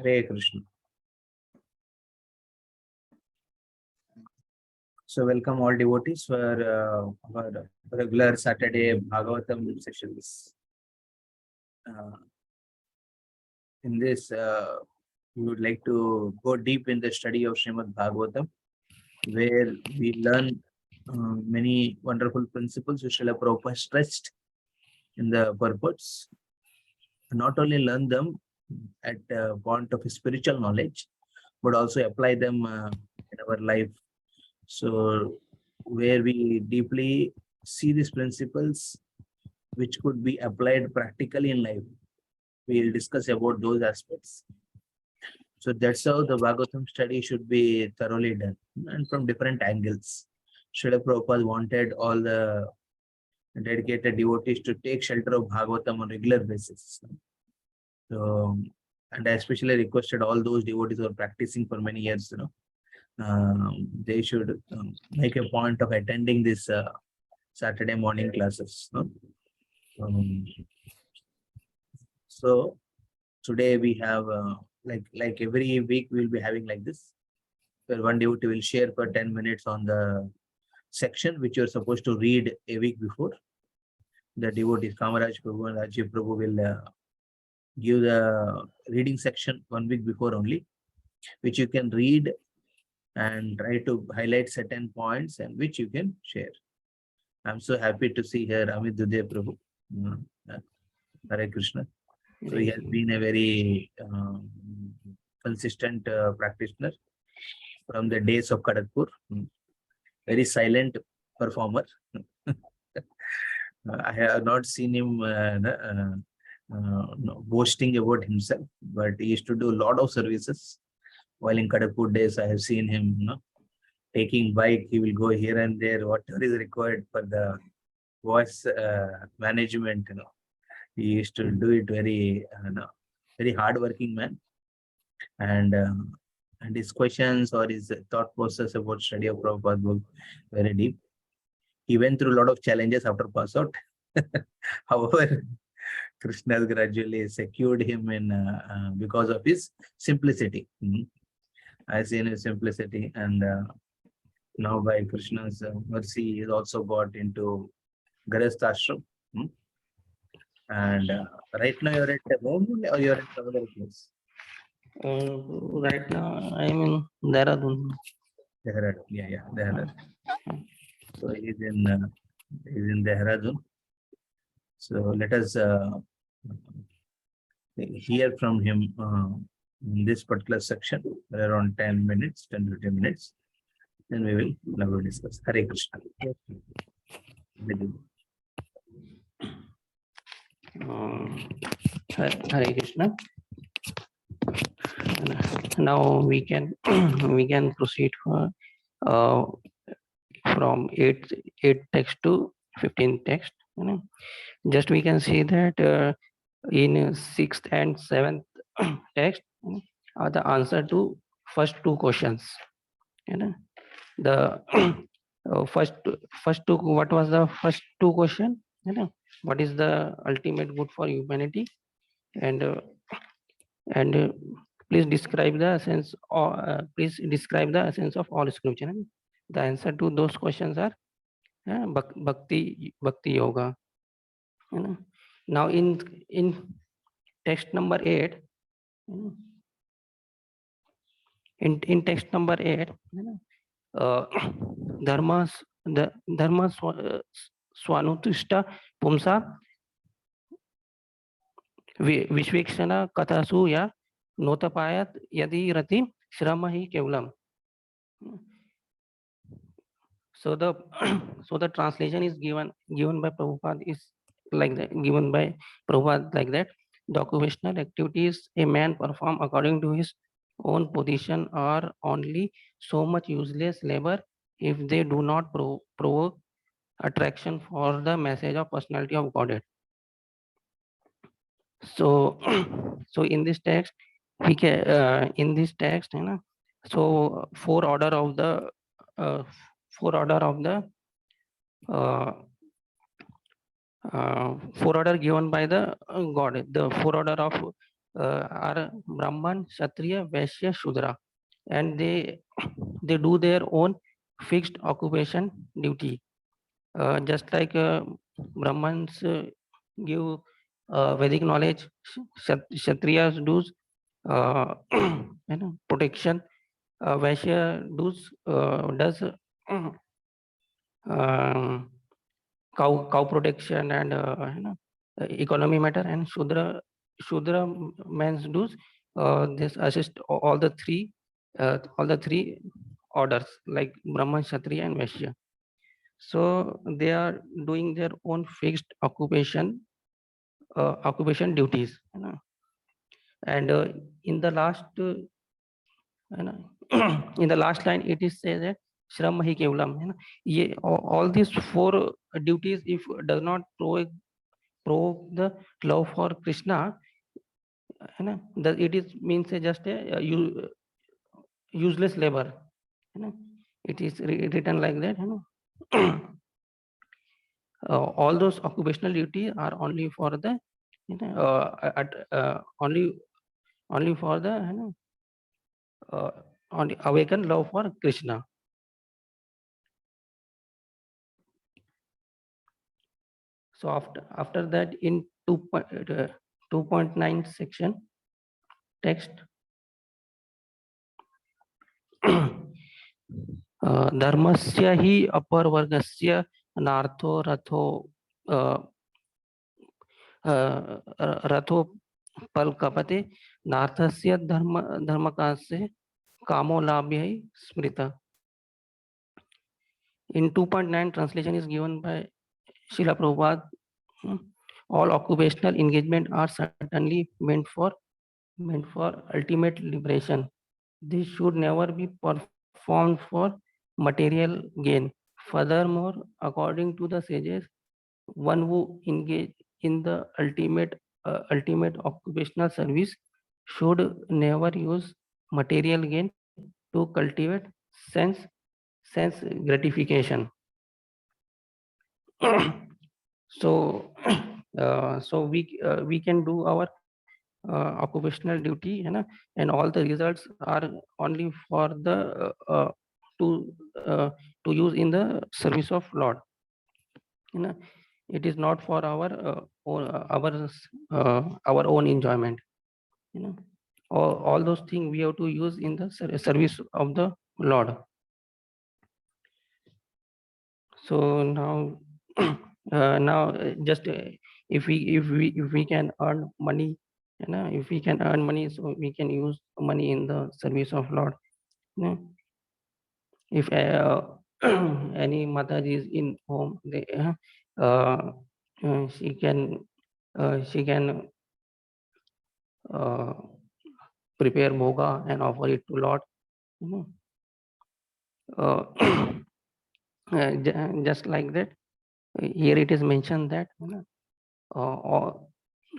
Hare Krishna. So welcome all devotees for our regular Saturday Bhagavatam sessions. In this, we would like to go deep in the study of Srimad Bhagavatam, where we learn many wonderful principles which Srila Prabhupada stressed in the purports. Not only learn them at a point of spiritual knowledge, but also apply them in our life. So where we deeply see these principles which could be applied practically in life, we will discuss about those aspects. So that's how the Bhagavatam study should be thoroughly done, and from different angles. Srila Prabhupada wanted all the dedicated devotees to take shelter of Bhagavatam on regular basis. So, and I especially requested all those devotees who are practicing for many years, they should make a point of attending this Saturday morning classes. So today we have like every week we'll be having like this, where one devotee will share for 10 minutes on the section which you're supposed to read a week before. The devotees Kamaraj Prabhu and Rajiv Prabhu will give the reading section 1 week before only, which you can read and try to highlight certain points and which you can share. I'm so happy to see here Amit Dudey Prabhu. Hare Krishna. So he has been a very consistent practitioner from the days of Kharagpur. Very silent performer. I have not seen him boasting about himself, but he used to do a lot of services. While in Kharagpur days, I have seen him taking bike. He will go here and there, whatever is required for the voice management. He used to do it very, very hardworking man, and his questions or his thought process about study of Prabhupada book very deep. He went through a lot of challenges after pass out. However, Krishna has gradually secured him in because of his simplicity. I seen his simplicity, and now by Krishna's mercy, he is also got into Grihastha Ashram. And right now you're at home or you're at some other place? Right now I'm in Dehradun. Dehradun, yeah, Dehradun. So he's in Dehradun. So let us hear from him in this particular section, around 10 minutes, 10 to 15 minutes. Then we will never discuss. Hare Krishna. Hare Krishna. Now we can proceed for from 8 text to 15 text. Just we can see that in 6th and 7th text are the answer to first two questions. The first two, what was the first two question? What is the ultimate good for humanity? And please describe the essence, or please describe the essence of all scripture. The answer to those questions are bhakti yoga. Now in text number 8, in text number 8, dharma swanutishta pumsa vishvekshana kathasu ya notapayat yadi rati shramahi kevalam. So the translation is given by Prabhupada is like that, given by Prabhupada like that. The occupational activities a man perform according to his own position are only so much useless labor if they do not provoke attraction for the message of personality of Godhead. So in this text we can so four order of the four order given by the God. The four order of are Brahman, Kshatriya, Vaishya, Shudra, and they do their own fixed occupation duty. Just like Brahmans give Vedic knowledge, Kshatriyas do protection, Vaishya does um, cow protection and economy matter, and Shudra means does this assist all the three orders like Brahman, Kshatriya, and Vaishya. So they are doing their own fixed occupation duties, and in the last in the last line it is said that Shram hi kevalam, all these four duties if does not provoke the love for Krishna, that it is means just a useless labor. It is written like that. All those occupational duties are only for the only for the uh, only awaken love for Krishna. So after that in 2.9 section text, धर्मस्य हि अपरवर्गस्य नार्थो रथो रथो पल कपते नार्थस्य धर्मकास्य कामो लाभ्य स्मृत. In 2.9 translation is given by Srila Prabhupada. All occupational engagement are certainly meant for ultimate liberation. This should never be performed for material gain. Furthermore, according to the sages, one who engage in the ultimate occupational service should never use material gain to cultivate sense sense gratification. So we can do our occupational duty, and all the results are only for the to to use in the service of Lord. It is not for our own enjoyment. you know all those things we have to use in the service of the Lord. So now now just if we can earn money, if we can earn money, so we can use money in the service of Lord. you know. If any mother is in home, uh, she can uh, prepare bhoga and offer it to Lord. you know. uh, just like that, here it is mentioned that all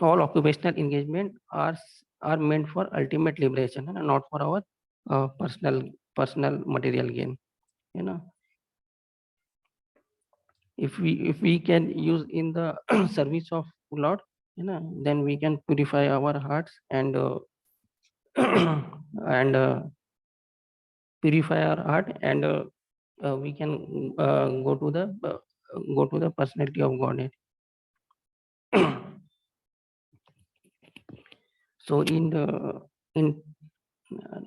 occupational engagement are meant for ultimate liberation, and not for our personal material gain. you know if we can use in the service of Lord, then we can purify our hearts and and purify our heart, and we can go to the personality of Godhead. So in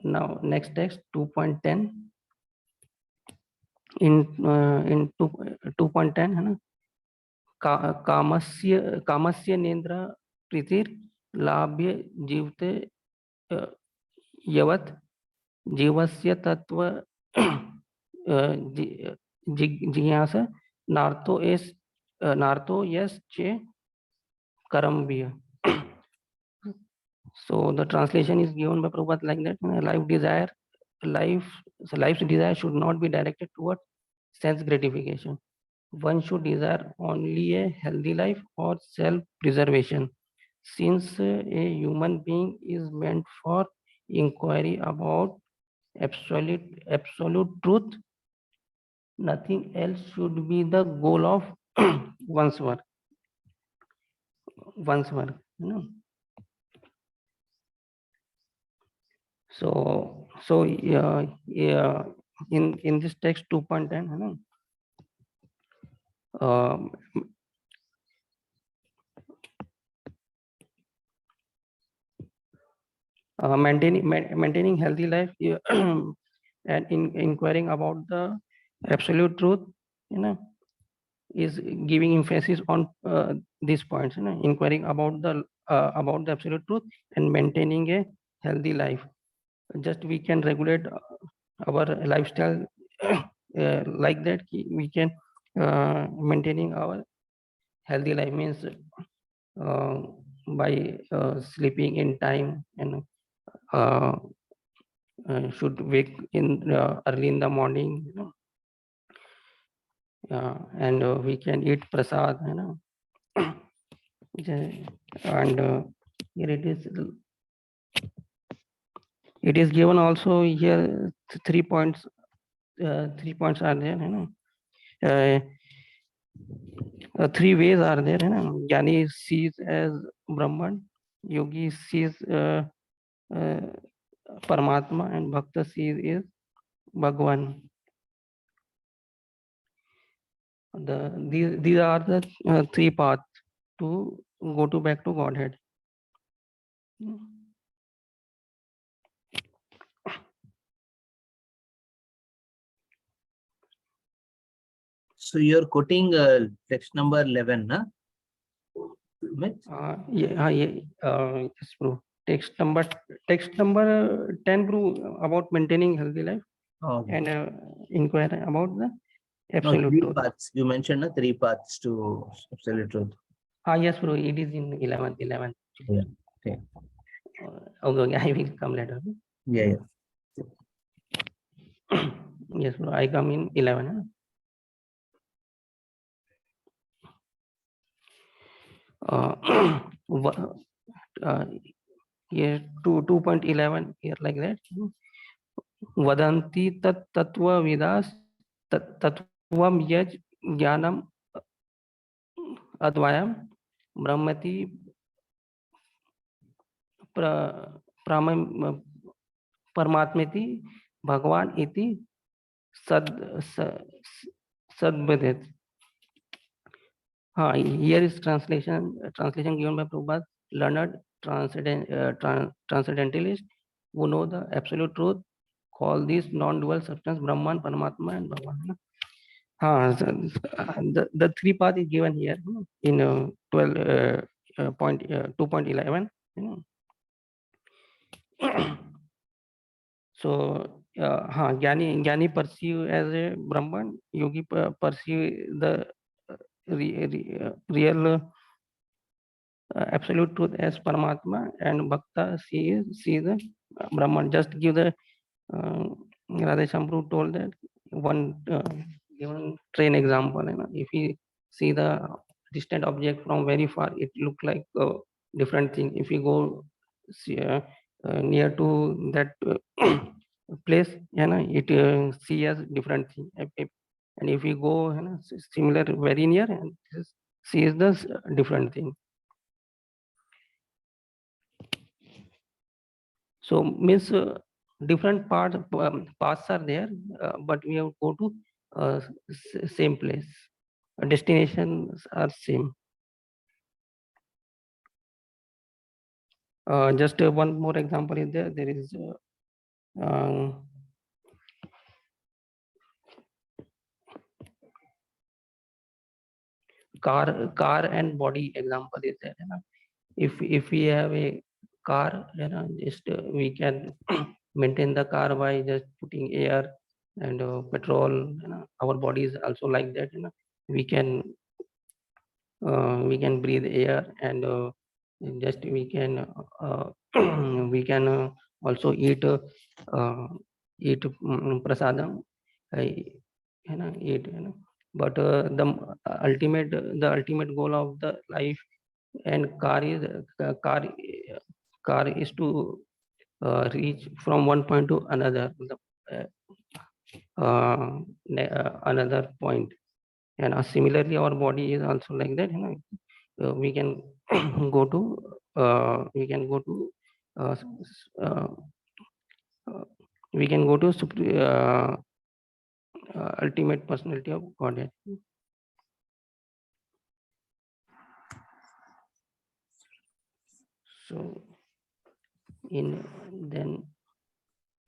now next text 2.10, in 2.10 है ना, कामस्य नेन्द्र प्रीतिर लाभ्य जीवते यवत जीवस्य तत्व जिज्ञासा नार्थो yes चे कर्म भी. So the translation is given by Prabhupada like that: life's desire should not be directed toward sense gratification. One should desire only a healthy life or self-preservation. Since a human being is meant for inquiry about absolute truth, nothing else should be the goal of one's work. So yeah, in this text 2.10, you know, um, maintaining healthy life, yeah, and inquiring about the absolute truth, you know, is giving emphasis on these points, you know, inquiring about the absolute truth and maintaining a healthy life. Just we can regulate our lifestyle like that. We can maintaining our healthy life means uh, by sleeping in time, and uh, should wake in early in the morning, you know, and we can eat prasad, you know. And here it is given also here 3 points. 3 points are there, you know. uh, 3 ways are there, you know. Jnani sees as Brahman, yogi sees uh, Paramatma, and bhakta sees is Bhagwan. These are the 3 paths to go to back to Godhead. So you're quoting text number 11, huh? Amit? Yes, bro. Text number 10, bro, about maintaining healthy life, Oh, and inquire about the no, absolute three truth. paths. You mentioned 3 paths to absolute truth. Yes, bro. It is in 11th. 11th. Yeah. Okay. Okay, I will come later. Yeah, yeah. Yes, bro. I come in 11. Huh? Wa- uh, here 2.11 here like that. Vadanti tat tatva vidas tatvam yaj jnanam advayam brahmati pramam परमात्मेति भगवान इति सद सद्बदेत. Here is translation given by Prabhupada, learned transcendentalist who know the absolute truth, call this non-dual substance Brahman, Paramatma, and Bhagwan. The 3 path is given here in 2.11. So Jnani perceive as a Brahman, Yogi perceive the real absolute truth as Paramatma, and Bhakta see the Brahman. Just give the Radhe Shambhu told that one given train example. You know, if we see the distant object from very far, it look like a different thing. If we go near to that place, you know, it see as different thing. And if we go, you know, similar very near, and see is the different thing. So means different paths are there, but we have to go to same place. Destinations are same. Just one more example is there. There is car and body example is there. You know? If we have a car, you know, just we can maintain the car by just putting air and petrol. You know, our body is also like that. You know, we can breathe air, and just we can we can also eat prasadam. You know, eat, you know. But the ultimate goal of the life and car is to reach from one point to another, another point. And similarly our body is also like that, you know. We can go to uh, uh, we can go to ultimate personality of Godhead. So in then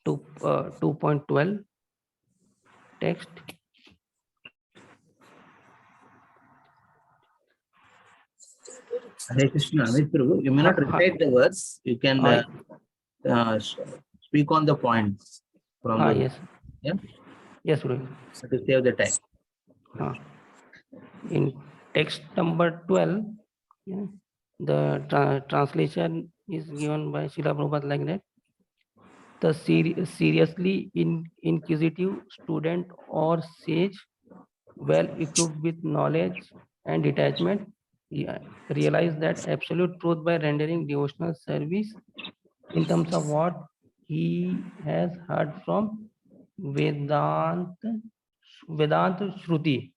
2.12 text. Hare Krishna, Mithru, you may Ha, not ha, repeat the words. You can ha, speak on the points from the yes, yeah, yes, Guru. so to save the time. Ha. In text number 12, yeah, the translation is given by Srila Prabhupada like that. The seriously inquisitive student or sage, well equipped with knowledge and detachment, yeah, realize that absolute truth by rendering devotional service in terms of what he has heard from Vedanta, Vedanta Shruti.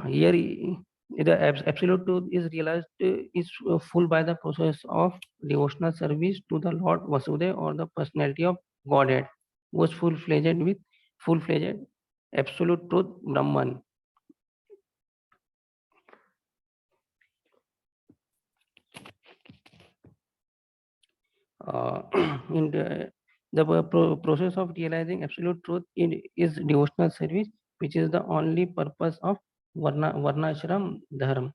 Here, the absolute truth is realized is full by the process of devotional service to the Lord Vasudeva or the personality of Godhead, was full-fledged with full-fledged absolute truth Brahman. Uh, in the process of realizing absolute truth is devotional service, which is the only purpose of Varnashram Dharma.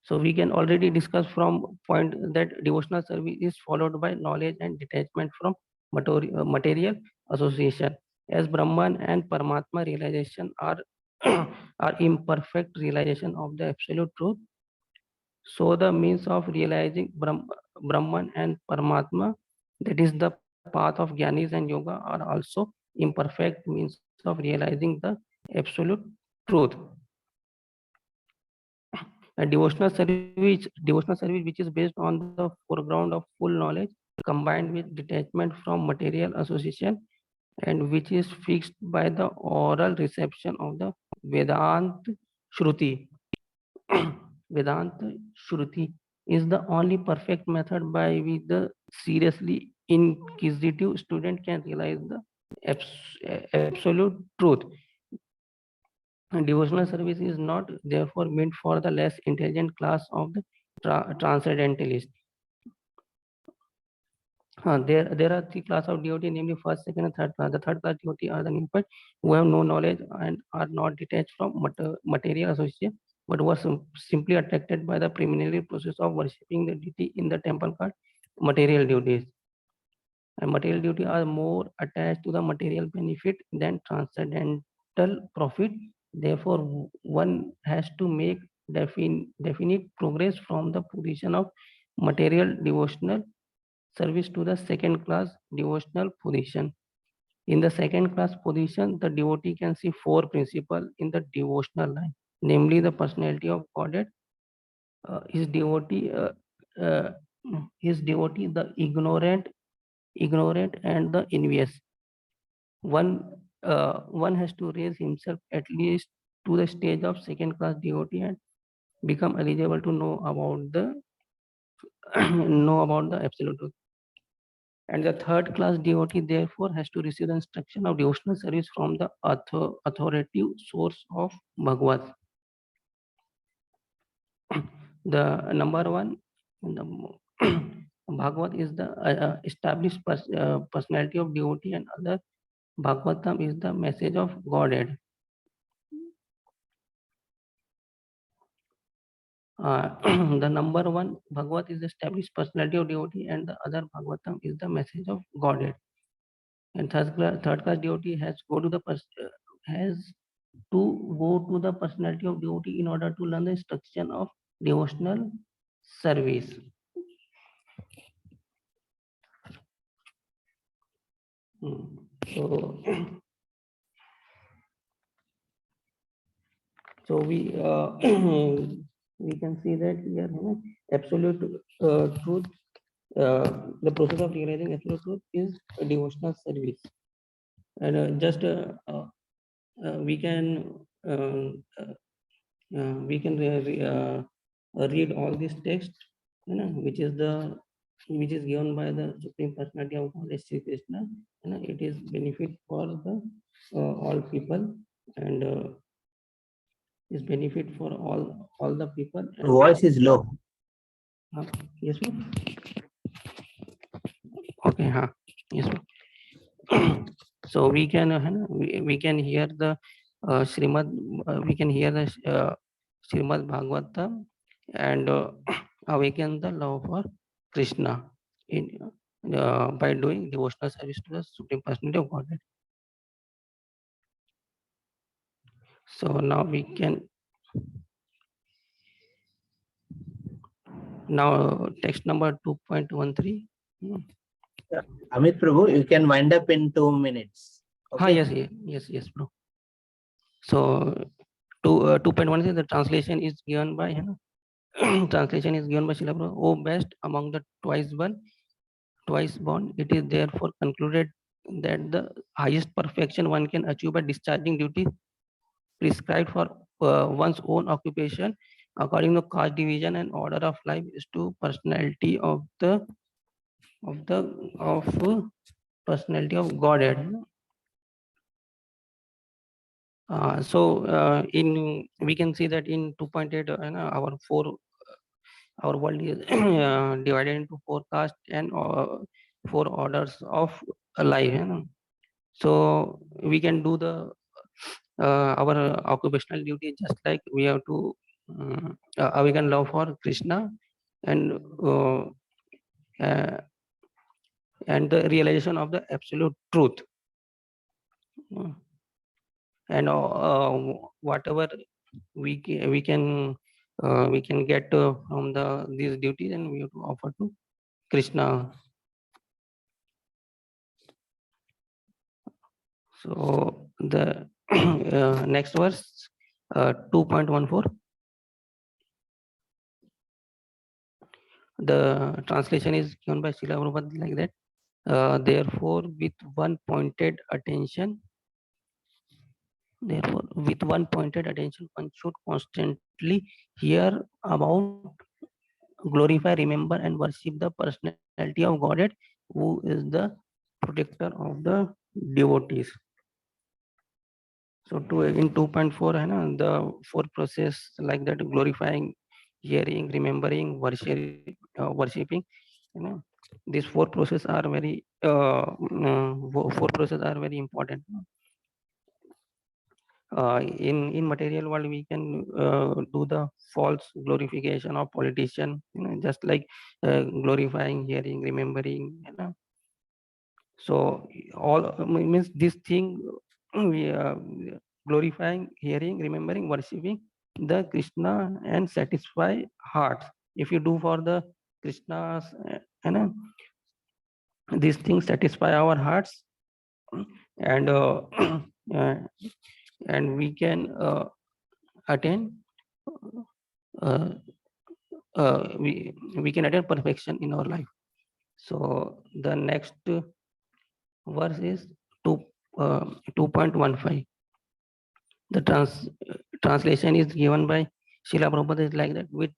So we can already discuss from point that devotional service is followed by knowledge and detachment from material association. As Brahman and Paramatma realization are are imperfect realization of the absolute truth, so the means of realizing Brahman and Paramatma, that is the path of Gyanis and Yoga, are also imperfect means of realizing the absolute truth. A devotional service which is based on the foreground of full knowledge combined with detachment from material association, and which is fixed by the oral reception of the Vedanta Shruti. Vedanta Shruti is the only perfect method by which the seriously inquisitive student can realize the absolute truth. And devotional service is not therefore meant for the less intelligent class of the transcendentalists. There are three classes of devotee, namely first, second, and third class. The third class devotee are the neophyte who have no knowledge and are not detached from material association, but were simply attracted by the preliminary process of worshipping the deity in the temple called material duties. And material duty are more attached to the material benefit than transcendental profit. Therefore, one has to make definite progress from the position of material devotional service to the second class devotional position. In the second class position, the devotee can see four principles in the devotional line, namely the personality of Godhead, his devotee, uh, the ignorant and the envious. One has to raise himself at least to the stage of second class devotee and become eligible to know about the know about the absolute truth. And the third class devotee therefore has to receive the instruction of devotional service from the authoritative source of Bhagavad. The number one, the Bhagavad is the established personality of devotee, and other Bhagavatam is the message of Godhead. The number one Bhagavad is the established personality of devotee, and the other Bhagavatam is the message of Godhead. And third class devotee has to go to the personality of devotee in order to learn the instruction of devotional service. So, so we can see that here, absolute truth. The process of realizing absolute truth is a devotional service, and we can we can read all this text, which is given by the Supreme Personality of God, Sri Krishna. It is benefit for the all people, and is benefit for all the people. And Voice is low. yes, ma'am. Okay, huh? Yes, ma'am. So we can we can hear the Srimad, we can hear the Srimad Bhagavatam, and awaken the love for Krishna in by doing devotional service to the Supreme Personality of Godhead. So now we can now text number 2.13. Amit Prabhu, you can wind up in 2 minutes. Ah, Okay. yes, bro. So 2.1 is the translation is given by translation is given by Srila Prabhupada. O best among the twice born, it is therefore concluded that the highest perfection one can achieve by discharging duty prescribed for one's own occupation according to caste division and order of life is to personality of personality of Godhead. In we can see that in 2.8 our world is divided into four castes and four orders of life. So we can do the our occupational duty just like we have to awaken love for Krishna and uh, uh, and the realization of the absolute truth. Uh, and whatever we can get from these duties, and we have to offer to Krishna. So the next verse, 2.14, the translation is given by Srila Prabhupada like that. Therefore, with one pointed attention, one should constantly hear about, glorify, remember, and worship the personality of Godhead, who is the protector of the devotees. So in 2.4, the four process like that: glorifying, hearing, remembering, worshipping. You know, these four process are very four process are very important. In material world, we can do the false glorification of politician, just like glorifying, hearing, remembering. So all means this thing, we glorifying, hearing, remembering, worshipping the Krishna and satisfy hearts. If you do for the Krishna's, these things satisfy our hearts, and uh, and we can attain uh, we can attain perfection in our life. So the next verse is 2 2.15. The translation is given by Srila Prabhupada is like that: with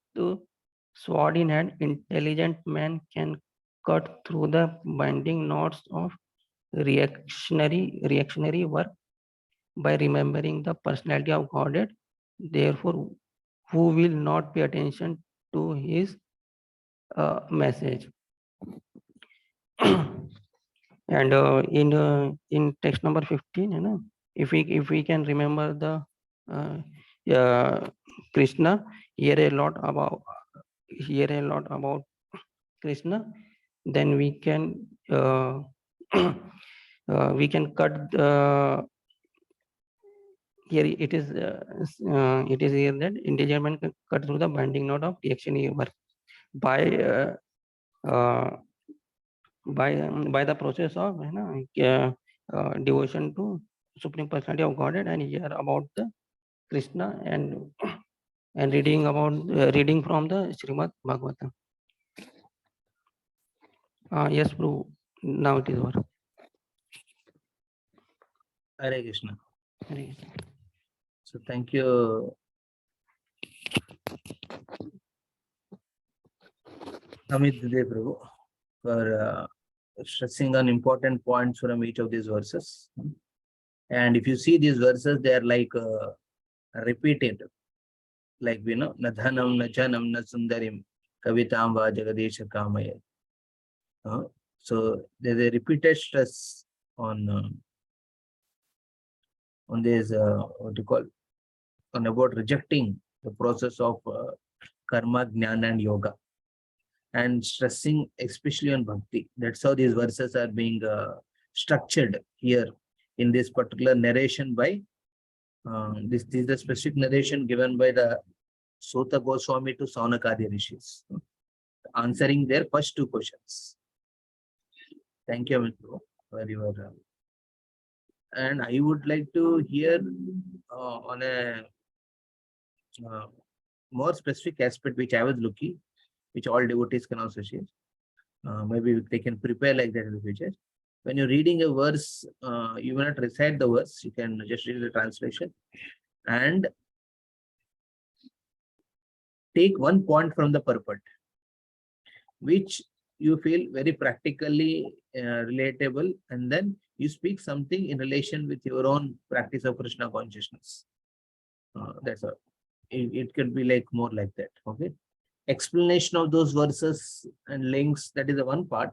sword in hand, intelligent man can cut through the binding knots of reactionary work by remembering the personality of Godhead. Therefore, who will not pay attention to his message? And in text number 15, if we can remember the Krishna, hear a lot about Krishna, then we can cut here. It is here that intelligent man can cut through the binding knot of reactionary work by uh, by the process of devotion to Supreme Personality of Godhead, and hear about the Krishna, and reading from the Srimad Bhagavatam. Yes, Prabhu. Now it is over. Hare Krishna. Hare. So thank you, Amit Dede Prabhu for stressing on important points from each of these verses. And if you see these verses, they are like repeated, like we know, na dhanam, na janam, na sundarim, kavitam va jagadesha kamaya. So there's a repeated stress on this what do you call, on about rejecting the process of karma, jnana, and yoga, and stressing especially on bhakti. That's how these verses are being structured here in this particular narration by this is the specific narration given by the Sota Goswami to Saunakadi Rishis, answering their first two questions. Thank you, Amit, for your. And I would like to hear on a more specific aspect which I was looking, which all devotees can also share. Maybe they can prepare like that in the future. When you're reading a verse, you will not recite the verse, you can just read the translation and take one point from the purport, which you feel very practically relatable, and then you speak something in relation with your own practice of Krishna consciousness. That's all. It could be like more like that. Okay. Explanation of those verses and links, that is the one part.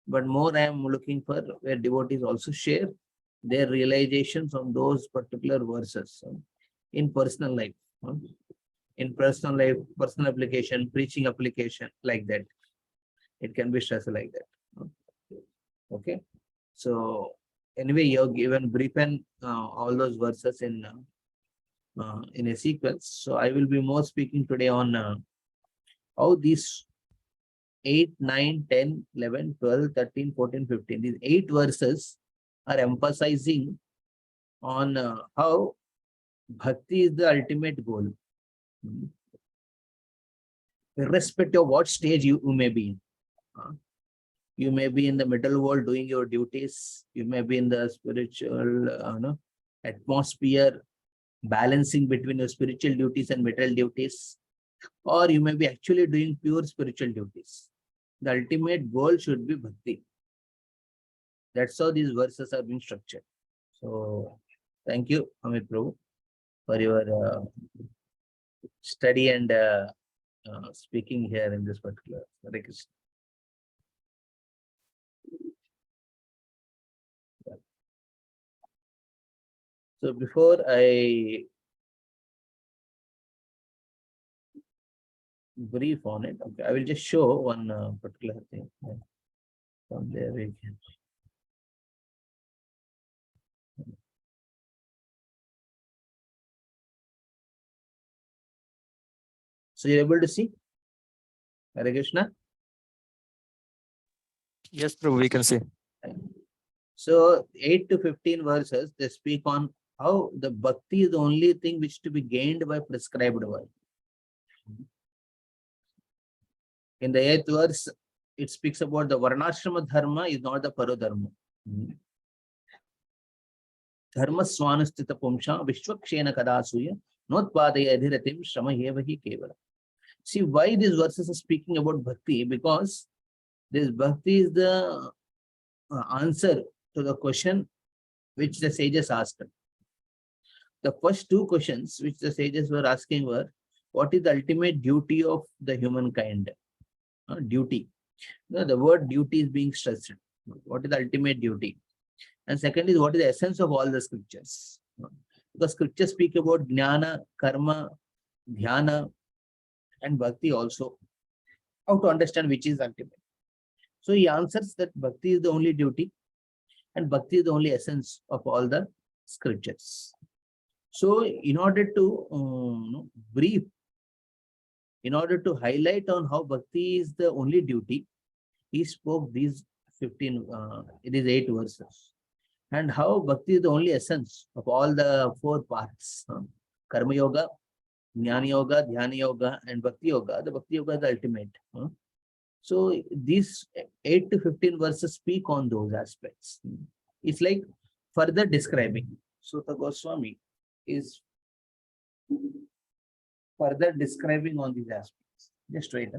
But more I am looking for where devotees also share their realizations on those particular verses in personal life. In personal life, personal application, preaching application, like that. It can be stressed like that. Okay. So anyway, you have given brief and all those verses in a sequence. So I will be more speaking today on how these 8, 9, 10, 11, 12, 13, 14, 15, these 8 verses are emphasizing on how bhakti is the ultimate goal. Irrespective of what stage you may be in. You may be in the middle world doing your duties. You may be in the spiritual atmosphere, balancing between your spiritual duties and material duties. Or you may be actually doing pure spiritual duties. The ultimate goal should be bhakti. That's how these verses are being structured. So, thank you, Amit Prabhu, for your study and speaking here in this particular. So before I brief on it, okay, I will just show one particular thing. From there we can. So you're able to see? Hare Krishna? Yes, Prabhu, we can see. So 8 to 15 verses, they speak on how the bhakti is the only thing which to be gained by prescribed work. In the 8th verse, it speaks about the varnashrama dharma is not the parodharma. Dharma swanastita pumsha vishwakshena kadasuya notpadaya adhiratim shrama yevahi kevala. See why these verses are speaking about bhakti, because this bhakti is the answer to the question which the sages asked. The first two questions which the sages were asking were, what is the ultimate duty of the humankind? Duty. The word duty is being stressed. What is the ultimate duty? And second is, what is the essence of all the scriptures? Because scriptures speak about jnana, karma, dhyana, and bhakti also. How to understand which is ultimate? So he answers that bhakti is the only duty and bhakti is the only essence of all the scriptures. So in order to brief, in order to highlight on how bhakti is the only duty, he spoke these 15, it is 8 verses. And how bhakti is the only essence of all the 4 parts. Karma yoga, jnana yoga, dhyana yoga, and bhakti yoga. The bhakti yoga is the ultimate. So these 8 to 15 verses speak on those aspects. It's like further describing. Sutta Goswami is further describing on these aspects. Just wait.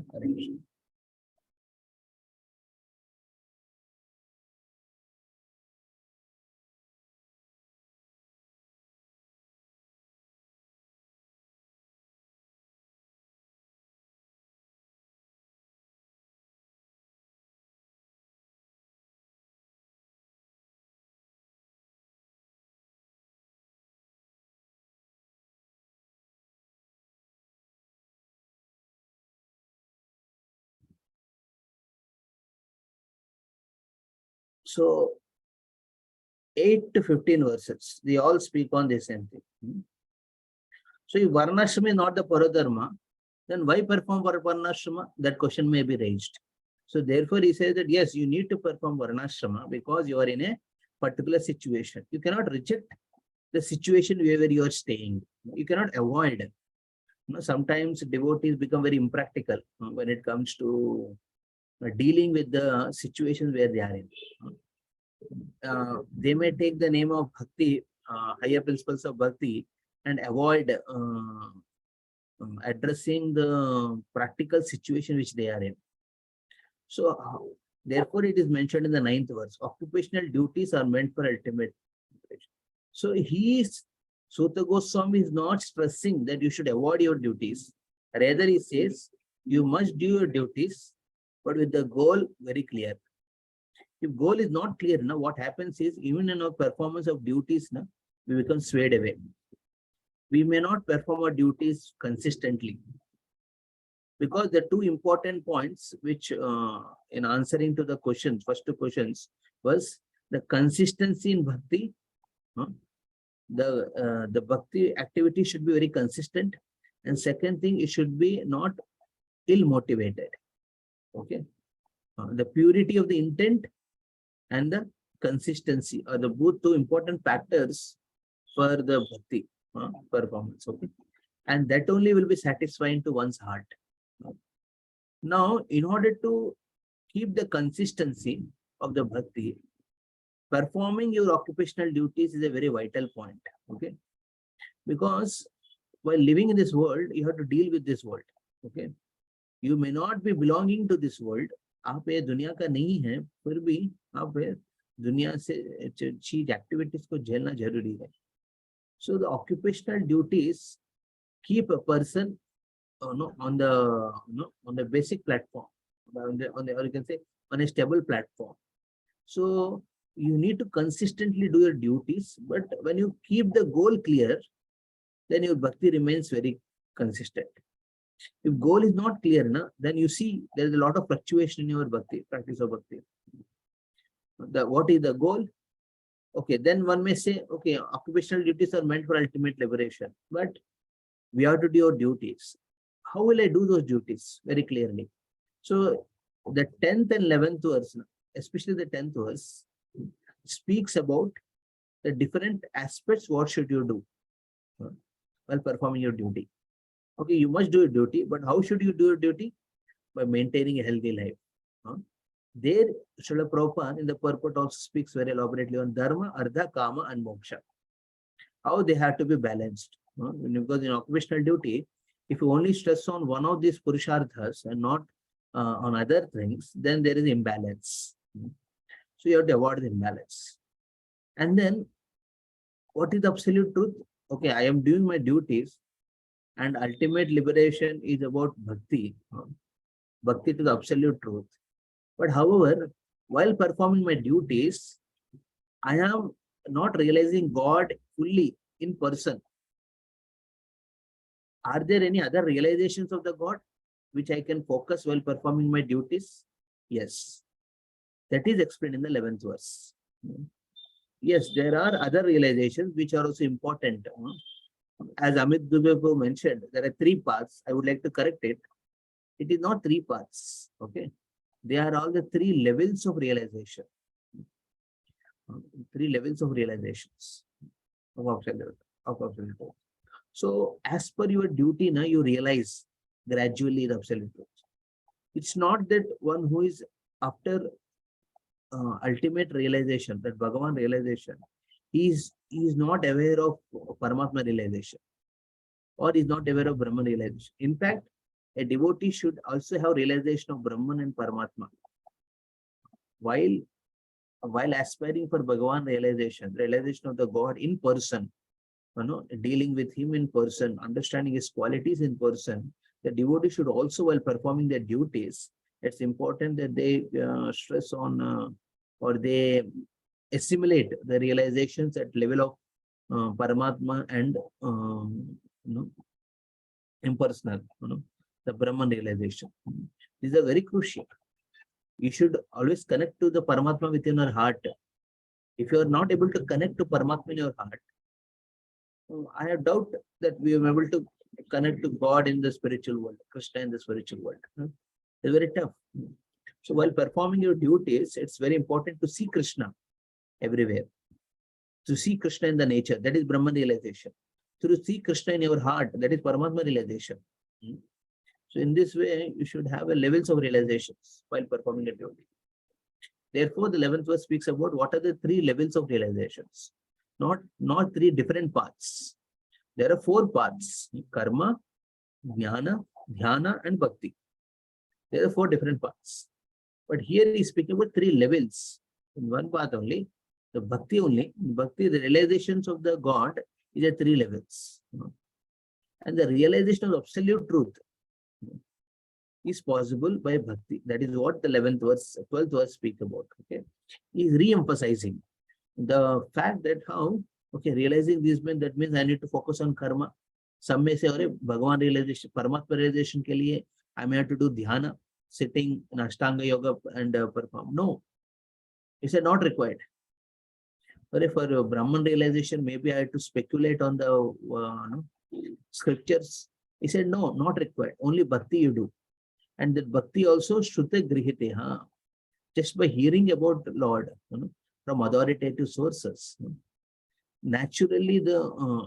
So 8 to 15 verses, they all speak on the same thing. So if Varnashrama is not the Paradharma, then why perform Varnashrama? That question may be raised. So therefore he says that yes, you need to perform Varnashrama because you are in a particular situation. You cannot reject the situation wherever you are staying. You cannot avoid. Sometimes devotees become very impractical when it comes to dealing with the situations where they are in. They may take the name of Bhakti, higher principles of Bhakti, and avoid addressing the practical situation which they are in. So, therefore, it is mentioned in the 9th verse, occupational duties are meant for ultimate. So, Sutta Goswami is not stressing that you should avoid your duties. Rather, he says, you must do your duties, but with the goal very clear. If goal is not clear, now what happens is, even in our performance of duties, now, we become swayed away. We may not perform our duties consistently. Because the two important points which in answering to the questions, first two questions, was the consistency in bhakti. The bhakti activity should be very consistent, and second thing, it should be not ill motivated. Okay, the purity of the intent and the consistency are the both two important factors for the bhakti performance. Okay, and that only will be satisfying to one's heart. Now, in order to keep the consistency of the bhakti, performing your occupational duties is a very vital point. Okay, because while living in this world, you have to deal with this world. Okay, you may not be belonging to this world. आप ये दुनिया का नहीं है, फिर भी आप दुनिया से चीज एक्टिविटीज को झेलना जरूरी है. So the occupational duties keep a person on the basic platform, on the or you can say on a stable platform. So you need to consistently do your duties, but when you keep the goal clear, then your bhakti remains very consistent. If goal is not clear, then you see there is a lot of fluctuation in your bhakti, practice of bhakti. What is the goal? Okay, then one may say, okay, occupational duties are meant for ultimate liberation, but we have to do your duties. How will I do those duties? Very clearly. So the 10th and 11th verse, especially the 10th verse, speaks about the different aspects. What should you do while performing your duty? Okay, you must do your duty, but how should you do your duty? By maintaining a healthy life. There, Srila Prabhupada in the purport also speaks very elaborately on dharma, artha, kama, and moksha. How they have to be balanced. Because in occupational duty, if you only stress on one of these purusharthas and not on other things, then there is imbalance. So you have to avoid the imbalance. And then, what is the absolute truth? Okay, I am doing my duties, and ultimate liberation is about bhakti. Bhakti to the absolute truth. But however, while performing my duties, I am not realizing God fully in person. Are there any other realizations of the God which I can focus while performing my duties? Yes. That is explained in the 11th verse. Yes, there are other realizations which are also important. As Amit Dubey mentioned, there are 3 paths. I would like to correct it. It is not 3 paths. Okay. They are all the 3 levels of realization. 3 levels of realizations of absolute. So, as per your duty, now you realize gradually the absolute truth. It's not that one who is after ultimate realization, that Bhagavan realization, he is not aware of Paramatma realization, or is not aware of Brahman realization. In fact, a devotee should also have realization of Brahman and Paramatma. While aspiring for Bhagavan realization of the God in person, dealing with him in person, understanding his qualities in person, the devotee should also, while performing their duties, it's important that they stress on or they assimilate the realizations at level of Paramatma and impersonal, the Brahman realization. These are very crucial. You should always connect to the Paramatma within your heart. If you are not able to connect to Paramatma in your heart, I have doubt that we are able to connect to God in the spiritual world, Krishna in the spiritual world. It's very tough. So while performing your duties, it's very important to see Krishna everywhere. To see Krishna in the nature, that is Brahman realization. To see Krishna in your heart, that is Paramatma realization. So in this way, you should have a levels of realizations while performing a duty. Therefore, the 11th verse speaks about what are the 3 levels of realizations, not 3 different paths. There are 4 paths: karma, jnana, dhyana, and bhakti. There are 4 different paths. But here he's speaking about 3 levels. In one path only, the bhakti only. In bhakti, the realizations of the God is at 3 levels. And the realization of absolute truth is possible by bhakti. That is what the 11th verse, 12th verse speak about. Okay, he is re-emphasizing the fact that how, okay, realizing this means, that means I need to focus on karma. Some may say, "Arey, Bhagavan realization, Paramatma realization ke liye, I may have to do dhyana, sitting in Ashtanga yoga and perform." No, he said not required. But for Brahman realization, maybe I had to speculate on the scriptures. He said, no, not required. Only bhakti you do. And that bhakti also Shruta Grihite, just by hearing about the Lord from authoritative sources. Naturally, the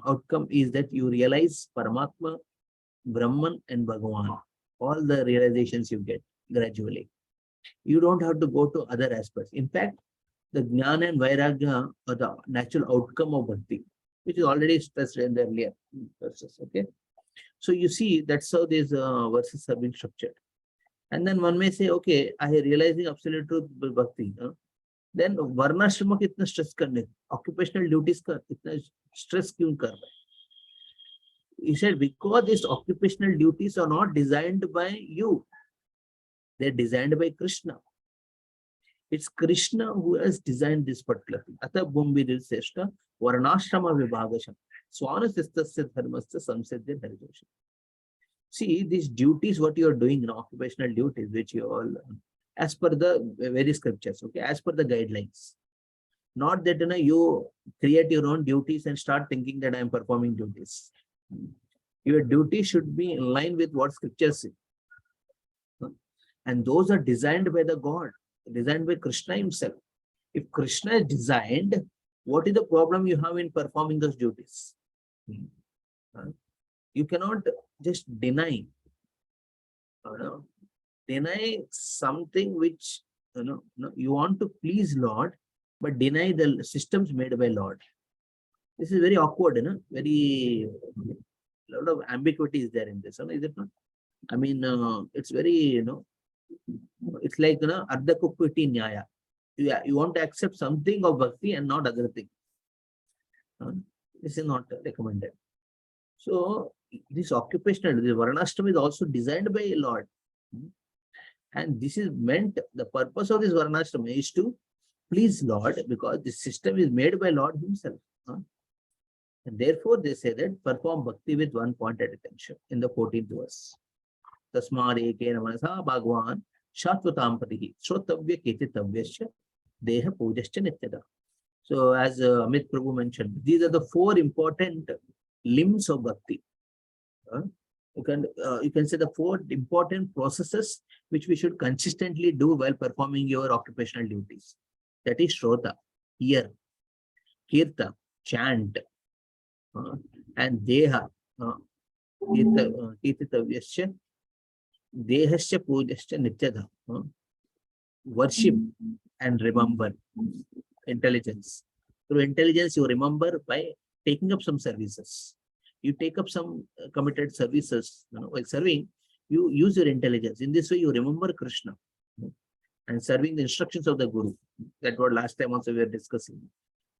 outcome is that you realize Paramatma, Brahman, and Bhagavan. All the realizations you get gradually. You don't have to go to other aspects. In fact, the Jnana and Vairagya are the natural outcome of Bhakti, which is already stressed in the earlier verses. Okay, so you see that's how these verses have been structured. And then one may say, okay, I am realizing absolute truth Bhakti. Then Varnashrama kitna stress karne, occupational duties ka itna stress kyun kar raha hai? He said, because these occupational duties are not designed by you. They're designed by Krishna. It's Krishna who has designed this particular thing. Ata Bhumbidil Seshta Varnashrama Vibhagasham Swanasistasya Dharmasya Samsedya Dharjosha. See, these duties, what you are doing in occupational duties, which you all, as per the very scriptures, okay, as per the guidelines. Not that you create your own duties and start thinking that I am performing duties. Your duty should be in line with what scriptures say. And those are designed by the God, designed by Krishna himself. If Krishna is designed, what is the problem you have in performing those duties? You cannot just deny something which you want to please Lord, but deny the systems made by Lord. This is very awkward, very lot of ambiguity is there in this, is it not? I mean, it's very, it's like Ardha Kukkiti Nyaya. You want to accept something of bhakti and not other thing. This is not recommended. So this occupational, the Varnashrama is also designed by Lord. And this is meant, the purpose of this Varnashrama is to please Lord, because the system is made by Lord himself. And therefore they say that perform bhakti with one pointed attention in the 14th verse. Tasmad ekena manasa bhagwan shatvatam patihi shrotavya ketitavyasya deha pujasya nityada. So as Amit Prabhu mentioned, these are the 4 important limbs of bhakti. You can say the 4 important processes which we should consistently do while performing your occupational duties. That is Shrota, hear, Kirta, chant, and Deha, Kirtitavyasya, Dehasya Pujasya Nityada, worship and remember, intelligence. Through intelligence, you remember by taking up some services. You take up some committed services, while serving, you use your intelligence. In this way, you remember Krishna and serving the instructions of the Guru. That was last time also we were discussing.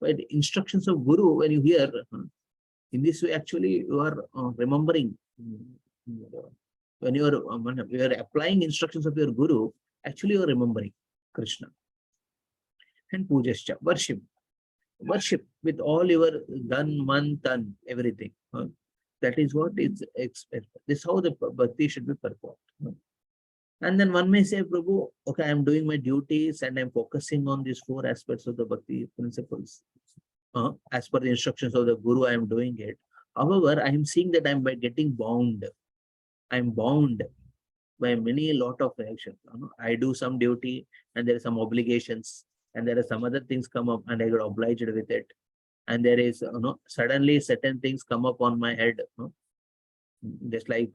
But the instructions of Guru, when you hear, in this way, actually, you are remembering. When you are applying instructions of your Guru, actually you are remembering Krishna. And Pujascha, worship. Worship with all your dhan, man, tan, everything. That is what is expected. This is how the bhakti should be performed. And then one may say, Prabhu, okay, I'm doing my duties and I'm focusing on these 4 aspects of the Bhakti principles. As per the instructions of the Guru, I am doing it. However, I am seeing that I'm by getting bound. I'm bound by many lot of actions. I do some duty and there are some obligations and there are some other things come up and I got obliged with it. And there is, suddenly certain things come up on my head. Just like,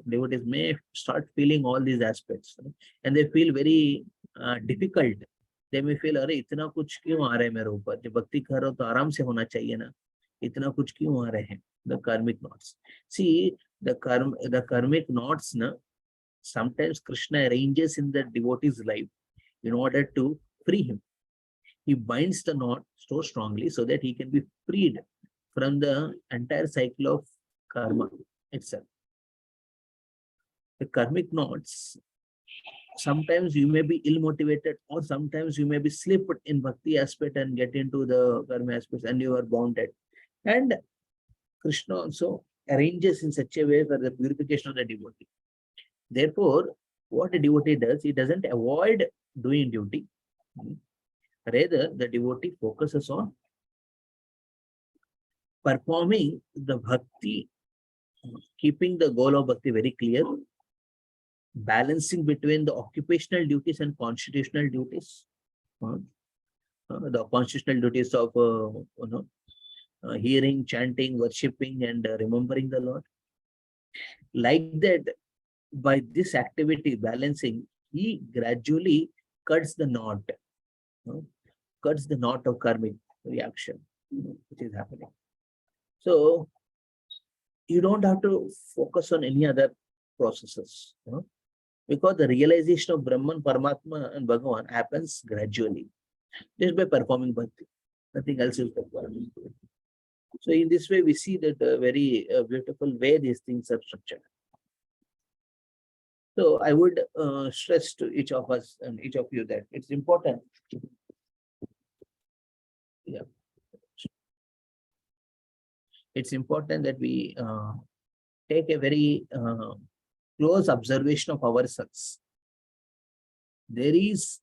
devotees may start feeling all these aspects, and they feel very difficult. They may feel, अरे इतना कुछ क्यों आ रहा है मेरे ऊपर, जब भक्ति कर रहा हो तो आराम से होना चाहिए ना, इतना कुछ क्यों आ रहे हैं. The karmic knots. See, the karmic knots, na, sometimes Krishna arranges in the devotee's life in order to free him. He binds the knot so strongly so that he can be freed from the entire cycle of karma itself. The karmic knots, sometimes you may be ill motivated or sometimes you may be slipped in bhakti aspect and get into the karma aspect and you are bounded. And Krishna also arranges in such a way for the purification of the devotee. Therefore, what a devotee does, he doesn't avoid doing duty. Rather, the devotee focuses on performing the bhakti, keeping the goal of bhakti very clear, balancing between the occupational duties and constitutional duties. The constitutional duties of hearing, chanting, worshipping, and remembering the Lord. Like that, by this activity balancing, he gradually cuts the knot, of karmic reaction, which is happening. So you don't have to focus on any other processes, because the realization of Brahman, Paramatma, and Bhagavan happens gradually, just by performing bhakti. Nothing else is required. So in this way, we see that a very beautiful way these things are structured. So I would stress to each of us and each of you that it's important. Yeah. It's important that we take a very close observation of ourselves. There is,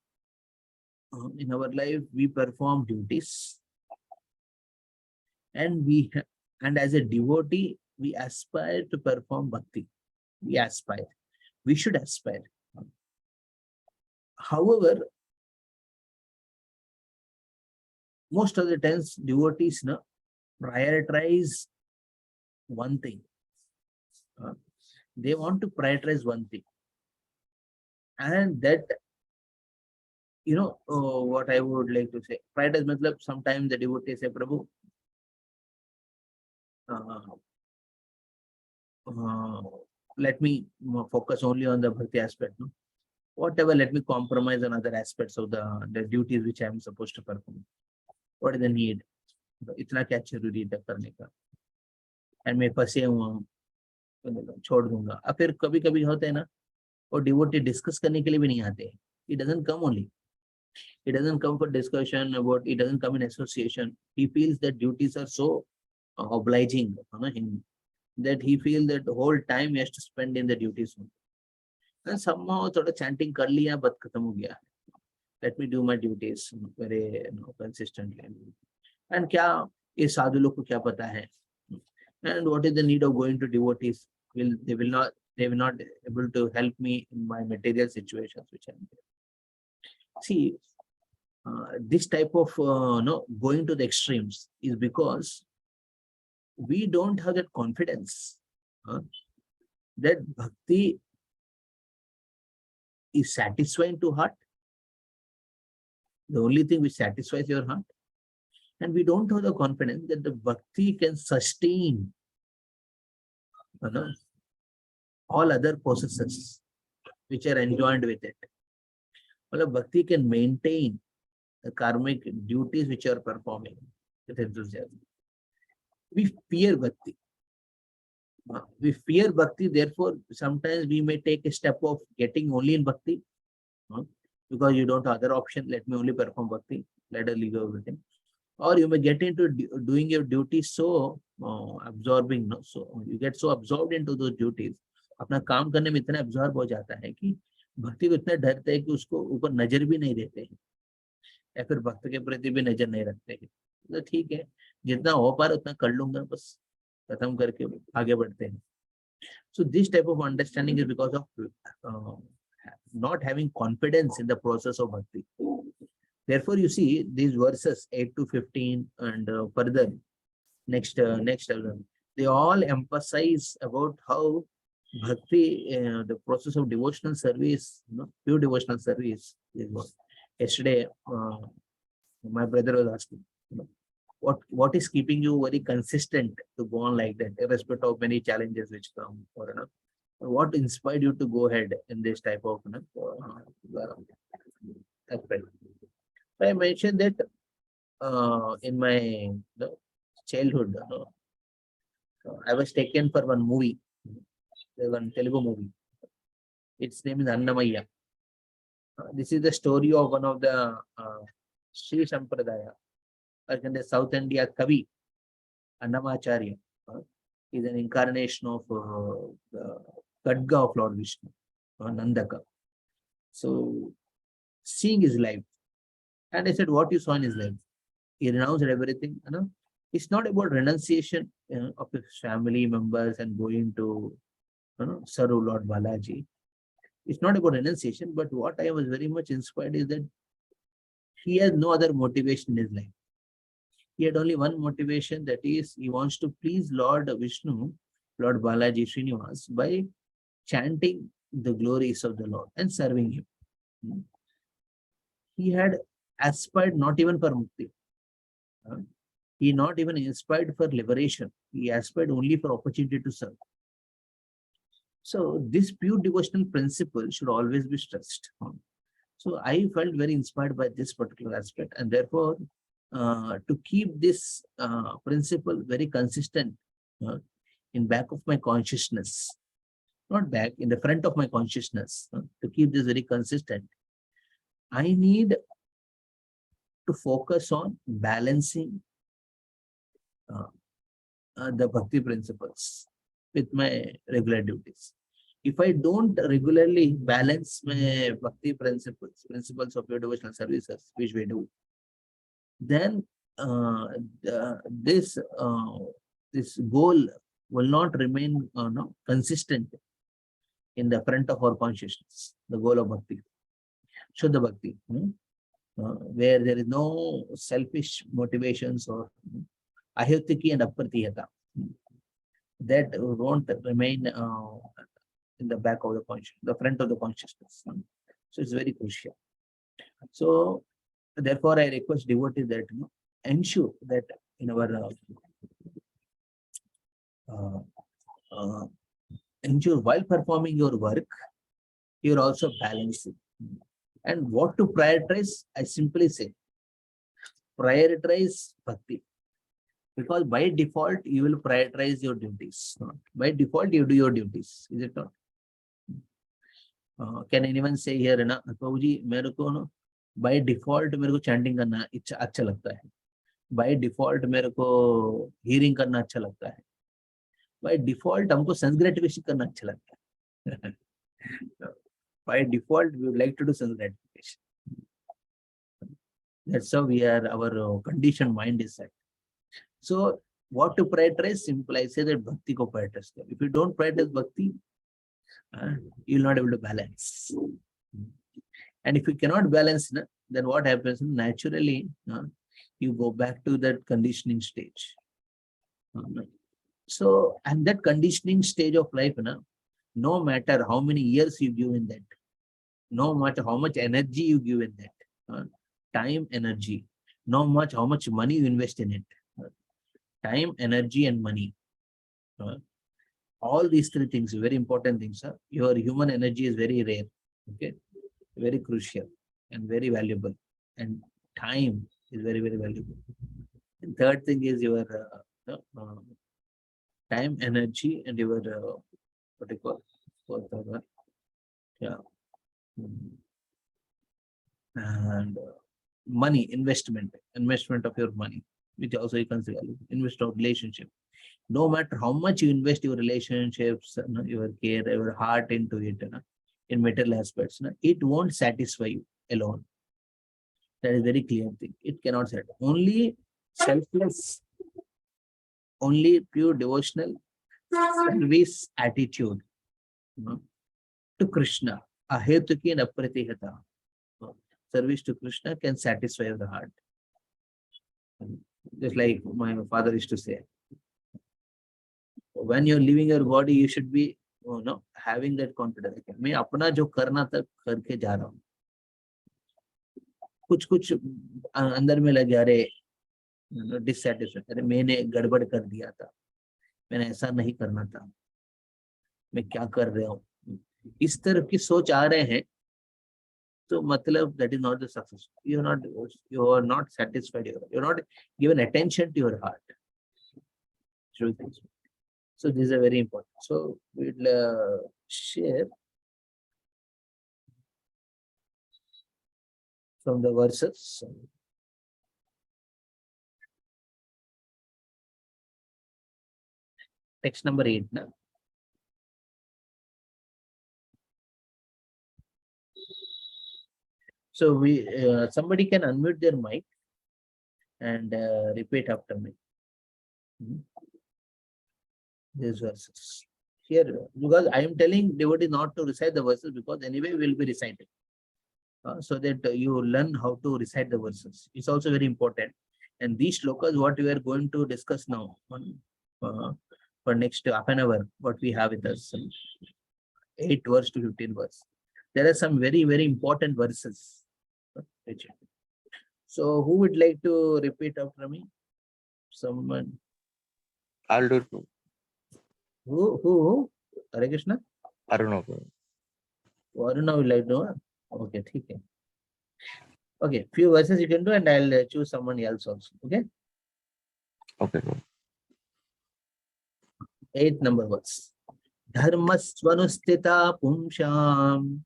in our life, we perform duties, and and as a devotee, we aspire to perform bhakti. We aspire. We should aspire. However, most of the times devotees prioritize one thing. They want to prioritize one thing. And that, what I would like to say, prioritize means sometimes the devotees say, Prabhu, let me focus only on the bhakti aspect. No? Whatever, let me compromise on other aspects of the duties which I am supposed to perform. What is the need? इतना क्या जरूरी है करने का, and मैं फंसे हुआ छोड़ दूंगा. अब फिर कभी कभी होता है ना, और डिवोटी डिस्कस करने के लिए भी नहीं आते. He doesn't come only. He doesn't come for discussion about. He doesn't come in association. He feels that duties are so obliging on him that he feels that the whole time he has to spend in the duties. And somehow थोड़ा chanting कर लिया, बस खत्म हो गया. Let me do my duties very consistently. And क्या ये साधु लोग को क्या पता है? And what is the need of going to devotees? They will not able to help me in my material situations which I am there. See, this type of going to the extremes is because we don't have that confidence that bhakti is satisfying to heart. The only thing which satisfies your heart. And we don't have the confidence that the bhakti can sustain all other processes which are enjoined with it. Well, bhakti can maintain the karmic duties which are performing with enthusiasm. We fear bhakti. We fear bhakti, therefore sometimes we may take a step of getting only in bhakti, because you don't have other option. Let me only perform bhakti, let us leave everything. Or you may get into doing your duties so absorbing, so you get so absorbed into those duties, अपना काम करने में इतना absorb हो जाता है कि भक्ति को इतना डरते हैं कि उसको ऊपर नजर भी नहीं देते हैं, या फिर भक्त के प्रति भी नजर नहीं रखते हैं। तो ठीक है, जितना हो पा रहा उतना कर लूंगा, बस खत्म करके आगे बढ़ते हैं। So this type of understanding is because of uh, not having confidence in the process of bhakti. Therefore, you see these verses 8 to 15 and further next they all emphasize about how bhakti, the process of devotional service, pure devotional service is what. Yesterday, my brother was asking, what is keeping you very consistent to go on like that, irrespective of many challenges which come, or what inspired you to go ahead in this type of aspect. So I mentioned that in my childhood, I was taken for one movie, one Telugu movie. Its name is Annamaya. This is the story of one of the Sri Sampradaya, like in the South India Kavi, Annamacharya. Is an incarnation of the Gadga of Lord Vishnu, Nandaka. So, seeing his life. And I said, what you saw in his life? He renounced everything. It's not about renunciation of his family members and going to serve Lord Balaji. It's not about renunciation, but what I was very much inspired is that he has no other motivation in his life. He had only one motivation, that is, he wants to please Lord Vishnu, Lord Balaji Srinivas, by chanting the glories of the Lord and serving him. He had aspired not even for mukti. He not even aspired for liberation. He aspired only for opportunity to serve. So this pure devotional principle should always be stressed. So I felt very inspired by this particular aspect, and therefore to keep this principle very consistent in back of my consciousness, not back, in the front of my consciousness, to keep this very consistent, I need to focus on balancing the Bhakti principles with my regular duties. If I don't regularly balance my Bhakti principles of your devotional services, which we do, then this goal will not remain consistent in the front of our consciousness, the goal of Bhakti. Shuddha Bhakti, where there is no selfish motivations or ahyutiki and apratihata, that won't remain in the back of the conscious, the front of the consciousness. So it's very crucial. So therefore, I request devotees that ensure that in our ensure while performing your work, you're also balancing. And what to prioritize? I simply say, prioritize bhakti. Because by default, you will prioritize your duties. By default, you do your duties. Is it not? Can anyone say here, na, Babuji, मेरे को ना by default मेरे को chanting करना अच्छा लगता है. By default मेरे को hearing करना अच्छा लगता है. By default हमको sense gratification करना अच्छा लगता है. By default, we would like to do sense gratification. That's how we are, our conditioned mind is set. So what to prioritize? Simple, I say that bhakti ko prioritize. If you don't prioritize bhakti, you will not be able to balance. And if you cannot balance, then what happens? Naturally, you go back to that conditioning stage. So, and that conditioning stage of life, no matter how many years you give in that, no matter how much energy you give in that, time, energy, no matter how much money you invest in it, time, energy, and money. All these three things, very important things. Your human energy is very rare, okay, very crucial and very valuable. And time is very, very valuable. And third thing is your time, energy, and your what do you call? Yeah. And money, investment of your money, which also you consider invest of relationship. No matter how much you invest your relationships, your care, your heart into it, in material aspects, it won't satisfy you alone. That is very clear thing. It cannot satisfy. Only selfless, only pure devotional service attitude, to Krishna, ahetuki and apratihata, service to Krishna can satisfy the heart. Just like my father used to say, when you're leaving your body, you should be having that confidence. मैं अपना जो करना था करके जा रहा हूँ. कुछ कुछ अंदर में लगे, अरे डिससेटिस्फाइड, अरे मैंने गड़बड़ कर दिया था, मैंने ऐसा नहीं करना था, मैं क्या कर रहा हूँ, इस तरह की सोच आ रहे हैं, तो मतलब that is not the success. You are not satisfied. You are not given attention to your heart. So this is a very important. So we'll share from the verses. Text number 8 now. So we somebody can unmute their mic and repeat after me. These verses here, because I am telling devotee not to recite the verses, because anyway we will be reciting, so that you learn how to recite the verses. It's also very important. And these shlokas, what we are going to discuss now, for next half an hour, what we have with us, 8 verse to 15 verse. There are some very, very important verses. So who would like to repeat after me? Someone? I'll do it. Who? Hare Krishna? Aruna. Aruna will like to. Okay, okay. Okay, few verses you can do, and I'll choose someone else also. Okay. Okay. 8th number verse. Dharmasvanustita pumsham.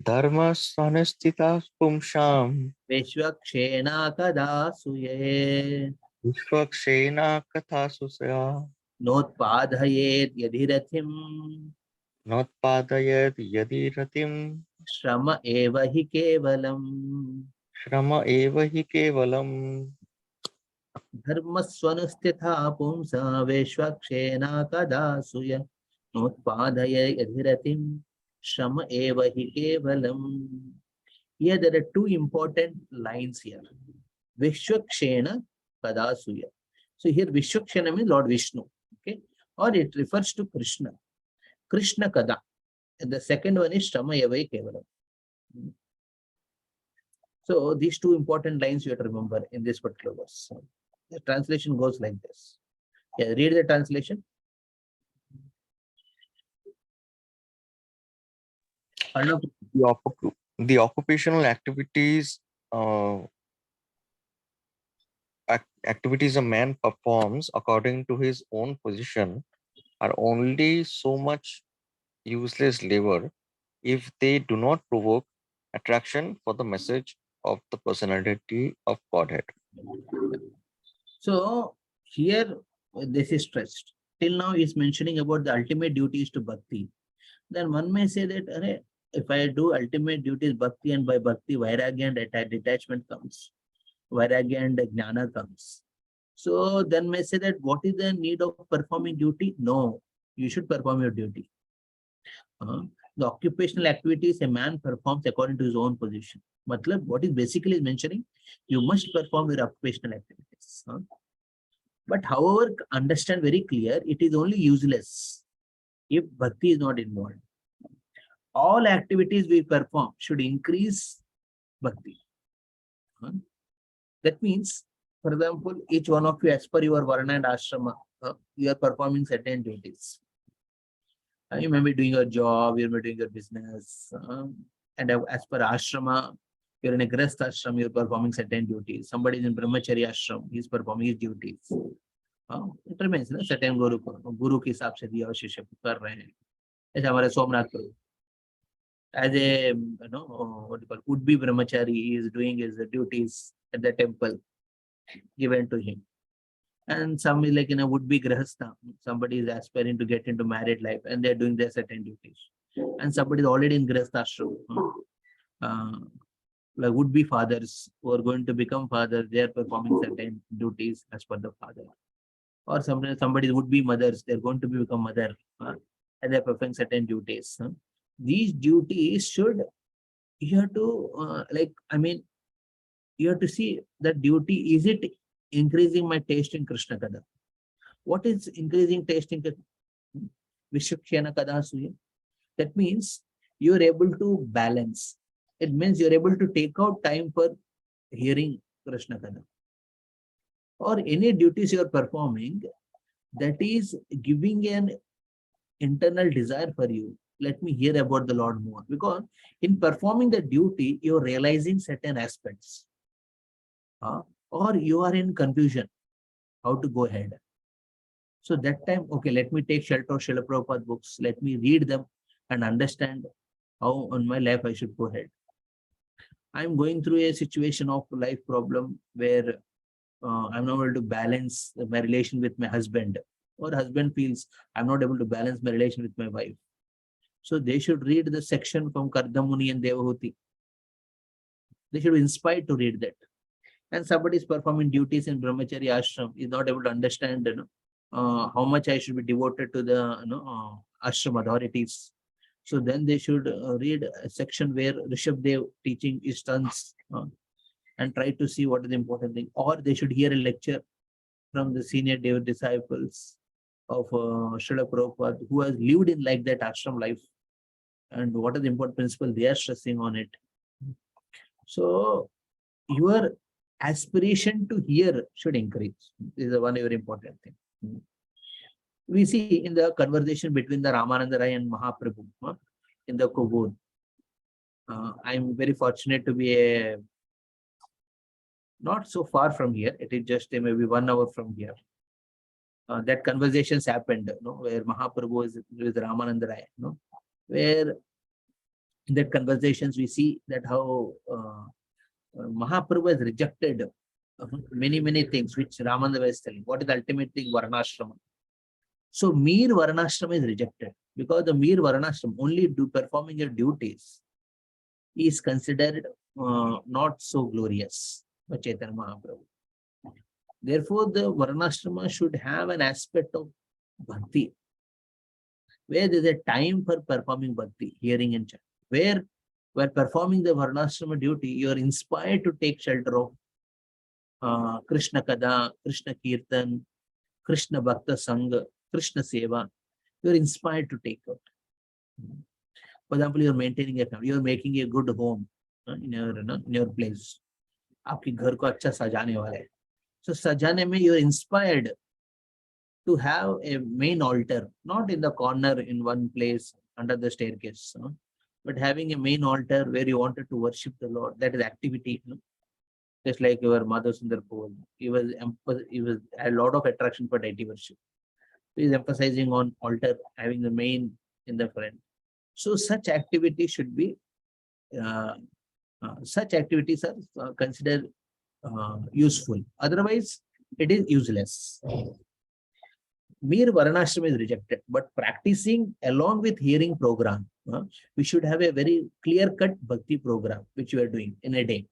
Dharma sanastita pumsham. Vishwakshena kada suye. Vishwakshena katha susaya. Notpadhayet yadhirathim. Notpadayat yadiratim. Shrama eva hi kevalam. Shrama eva hi kevalam. Dharmasvanustitha pumsa vishwakshena kada suya. Notpadhayet yadhiratim. Shrama eva hi kevalam. Here there are two important lines here. Vishwakshena kada suya. So here Vishwakshena means Lord Vishnu. Okay, or it refers to Krishna. Krishna kada. And the second one is Shrama eva hi kevalam. So these two important lines you have to remember in this particular verse. The translation goes like this. Yeah, read the translation. The occupational activities activities a man performs according to his own position are only so much useless labor if they do not provoke attraction for the message of the personality of Godhead. So here this is stressed. Till now is mentioning about the ultimate duties to bhakti. Then one may say that if I do ultimate duties bhakti, and by bhakti vairagya and detachment comes, vairagya and jnana comes. So then may say that what is the need of performing duty? No, you should perform your duty. The occupational activities a man performs according to his own position. Matlab, what is basically mentioning, you must perform your occupational activities. But however, understand very clear, it is only useless if bhakti is not involved. All activities we perform should increase bhakti. That means, for example, each one of you, as per your varna and ashrama, you are performing certain duties. You may be doing your job, you may be doing your business, and as per ashrama, you're in a grahastha ashram, you're performing certain duties. Somebody is in brahmacharya ashram, he's performing his duties. It remains, certain guru के हिसाब से दिया शिष्य कर रहे हैं. ऐसे हमारे सोमनाथ प्रभु, as a what you call would-be brahmachari, he is doing his duties at the temple given to him. And some is like would-be grahastha, somebody is aspiring to get into married life and they're doing their certain duties. and somebody is already in Grihastha ashram, like would-be fathers who are going to become fathers, they are performing certain duties as per the father. Or somebody would-be mothers, they're going to become mother, and they're performing certain duties. These duties should, you have to, you have to see that duty, is it increasing my taste in Krishna Kada? What is increasing taste in Vishukshena Kada Suya? That means you are able to balance. It means you're able to take out time for hearing Krishna Kada. Or any duties you are performing that is giving an internal desire for you. Let me hear about the Lord more. Because in performing the duty, you're realizing certain aspects. Or you are in confusion how to go ahead. So that time, okay, let me take shelter of Srila Prabhupada books. Let me read them and understand how on my life I should go ahead. I'm going through a situation of life problem where I'm not able to balance my relation with my husband, or husband feels I'm not able to balance my relation with my wife. So they should read the section from Kardamuni and Devahuti. They should be inspired to read that. And somebody is performing duties in Brahmachari ashram, is not able to understand how much I should be devoted to the ashram authorities. So then they should read a section where Rishabdev teaching is tons, and try to see what is the important thing. Or they should hear a lecture from the senior Dev disciples of Srila Prabhupada, who has lived in like that ashram life, and what are the important principles they are stressing on it. So your aspiration to hear should increase. This is one very important thing. We see in the conversation between the Ramananda Rai and Mahaprabhu in the Kubud. I'm very fortunate to be not so far from here. It is just maybe 1 hour from here. That conversations happened, where Mahaprabhu is with Ramananda Rai, where in that conversations we see that how Mahaprabhu has rejected many things which Ramananda is telling. What is the ultimate thing? Varnashrama. So mere Varnashrama is rejected, because the mere Varnashrama, only performing your duties, is considered not so glorious by Chaitanya Mahaprabhu. Therefore, the Varnashrama should have an aspect of bhakti, where there is a time for performing bhakti, hearing and chanting. Where while performing the Varnashrama duty, you are inspired to take shelter of Krishna Kada, Krishna Kirtan, Krishna Bhakta Sangha, Krishna Seva. You are inspired to take out. For example, you are maintaining a family, you are making a good home in your place. आपके घर को अच्छा सजाने वाला है. So सजाने में you are inspired to have a main altar, not in the corner in one place under the staircase, but having a main altar where you wanted to worship the Lord. That is activity. Just like your Madhav Sundar Paul, he was a lot of attraction for deity worship. He is emphasizing on altar, having the main in the front. So such activities should be, such activities are considered useful. Otherwise, it is useless. Mere Varnashram is rejected, but practicing along with hearing program, we should have a very clear-cut bhakti program which we are doing in a day,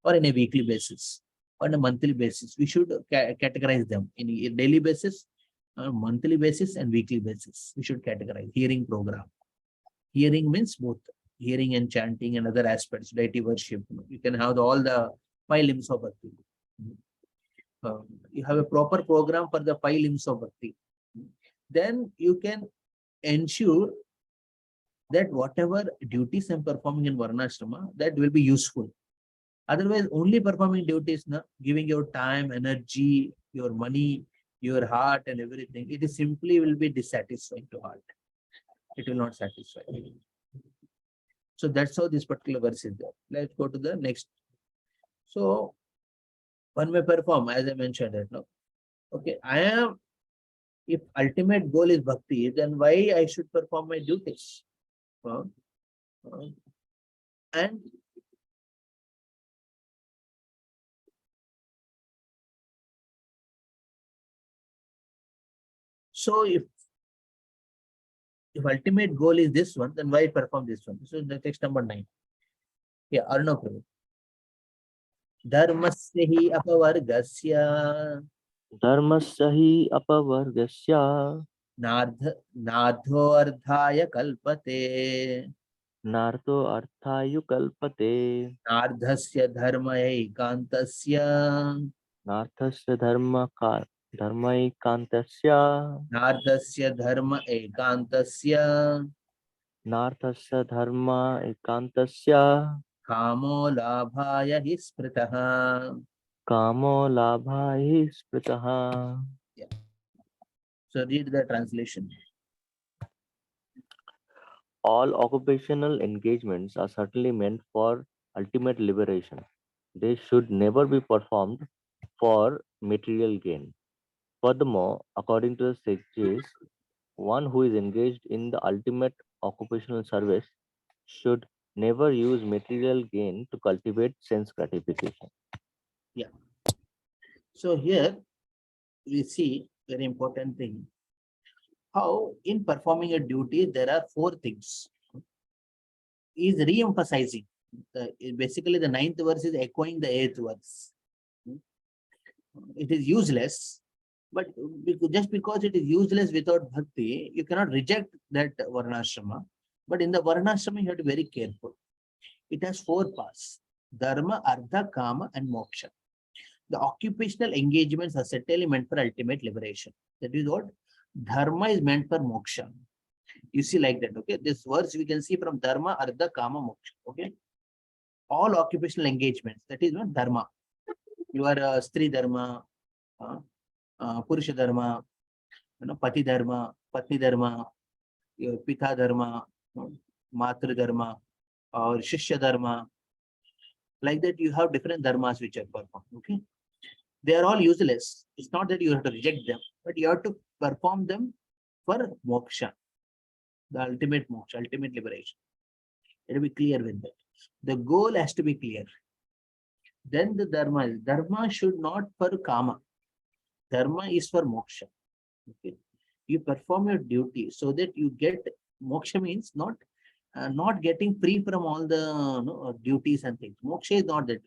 or in a weekly basis, or on a monthly basis. We should categorize them in a daily basis, monthly basis, and weekly basis. We should categorize hearing program. Hearing means both hearing and chanting and other aspects, deity worship. You can have all the 5 limbs of bhakti. You have a proper program for the 5 limbs of bhakti. Then you can ensure that whatever duties I'm performing in Varnashrama, that will be useful. Otherwise, only performing duties, giving your time, energy, your money, your heart and everything, it is simply will be dissatisfying to heart. It will not satisfy. So that's how this particular verse is there. Let's go to the next. So one may perform, as I mentioned it. Okay, if ultimate goal is bhakti, then why I should perform my duties? And so If ultimate goal is this one, then why perform this one? So the text number 9. Yeah, Arno Prabhu. Dharmasya hi apavargasya धर्मस्य हि अपवर्गस्य नार्धो ardhaya kalpate नार्तो अर्थायुकल्पते नार्धस्य धर्म एकान्तस्य नार्थस्य धर्मैकान्तस्य नार्धस्य धर्म एकान्तस्य नार्थस्य धर्म एकान्तस्य कामो लाभाय हि स्मृतः. कामो लाभाय स्मृतः. So read the translation. All occupational engagements are certainly meant for ultimate liberation. They should never be performed for material gain. Furthermore, according to the sages, one who is engaged in the ultimate occupational service should never use material gain to cultivate sense gratification. Yeah. So here we see very important thing. How in performing a duty there are 4 things. He is re-emphasizing. Basically the 9th verse is echoing the 8th verse. It is useless, but just because it is useless without bhakti, you cannot reject that varnashrama. But in the varnashrama, you have to be very careful. It has 4 paths: dharma, artha, kama, and moksha. The occupational engagements are certainly meant for ultimate liberation. That is what dharma is meant for moksha. You see like that, okay? This verse we can see from dharma, artha, kama, moksha. Okay, all occupational engagements. That is what dharma. You are stri dharma, purusha dharma, pati dharma, patni dharma, your pita dharma, matra dharma, or shishya dharma. Like that, you have different dharmas which are performed. Okay, they are all useless. It's not that you have to reject them, but you have to perform them for moksha, the ultimate moksha, ultimate liberation. It will be clear with that. The goal has to be clear. Then the dharma should not for kama. Dharma is for moksha. Okay, you perform your duty so that you get moksha means not getting free from all the duties and things. Moksha is not that.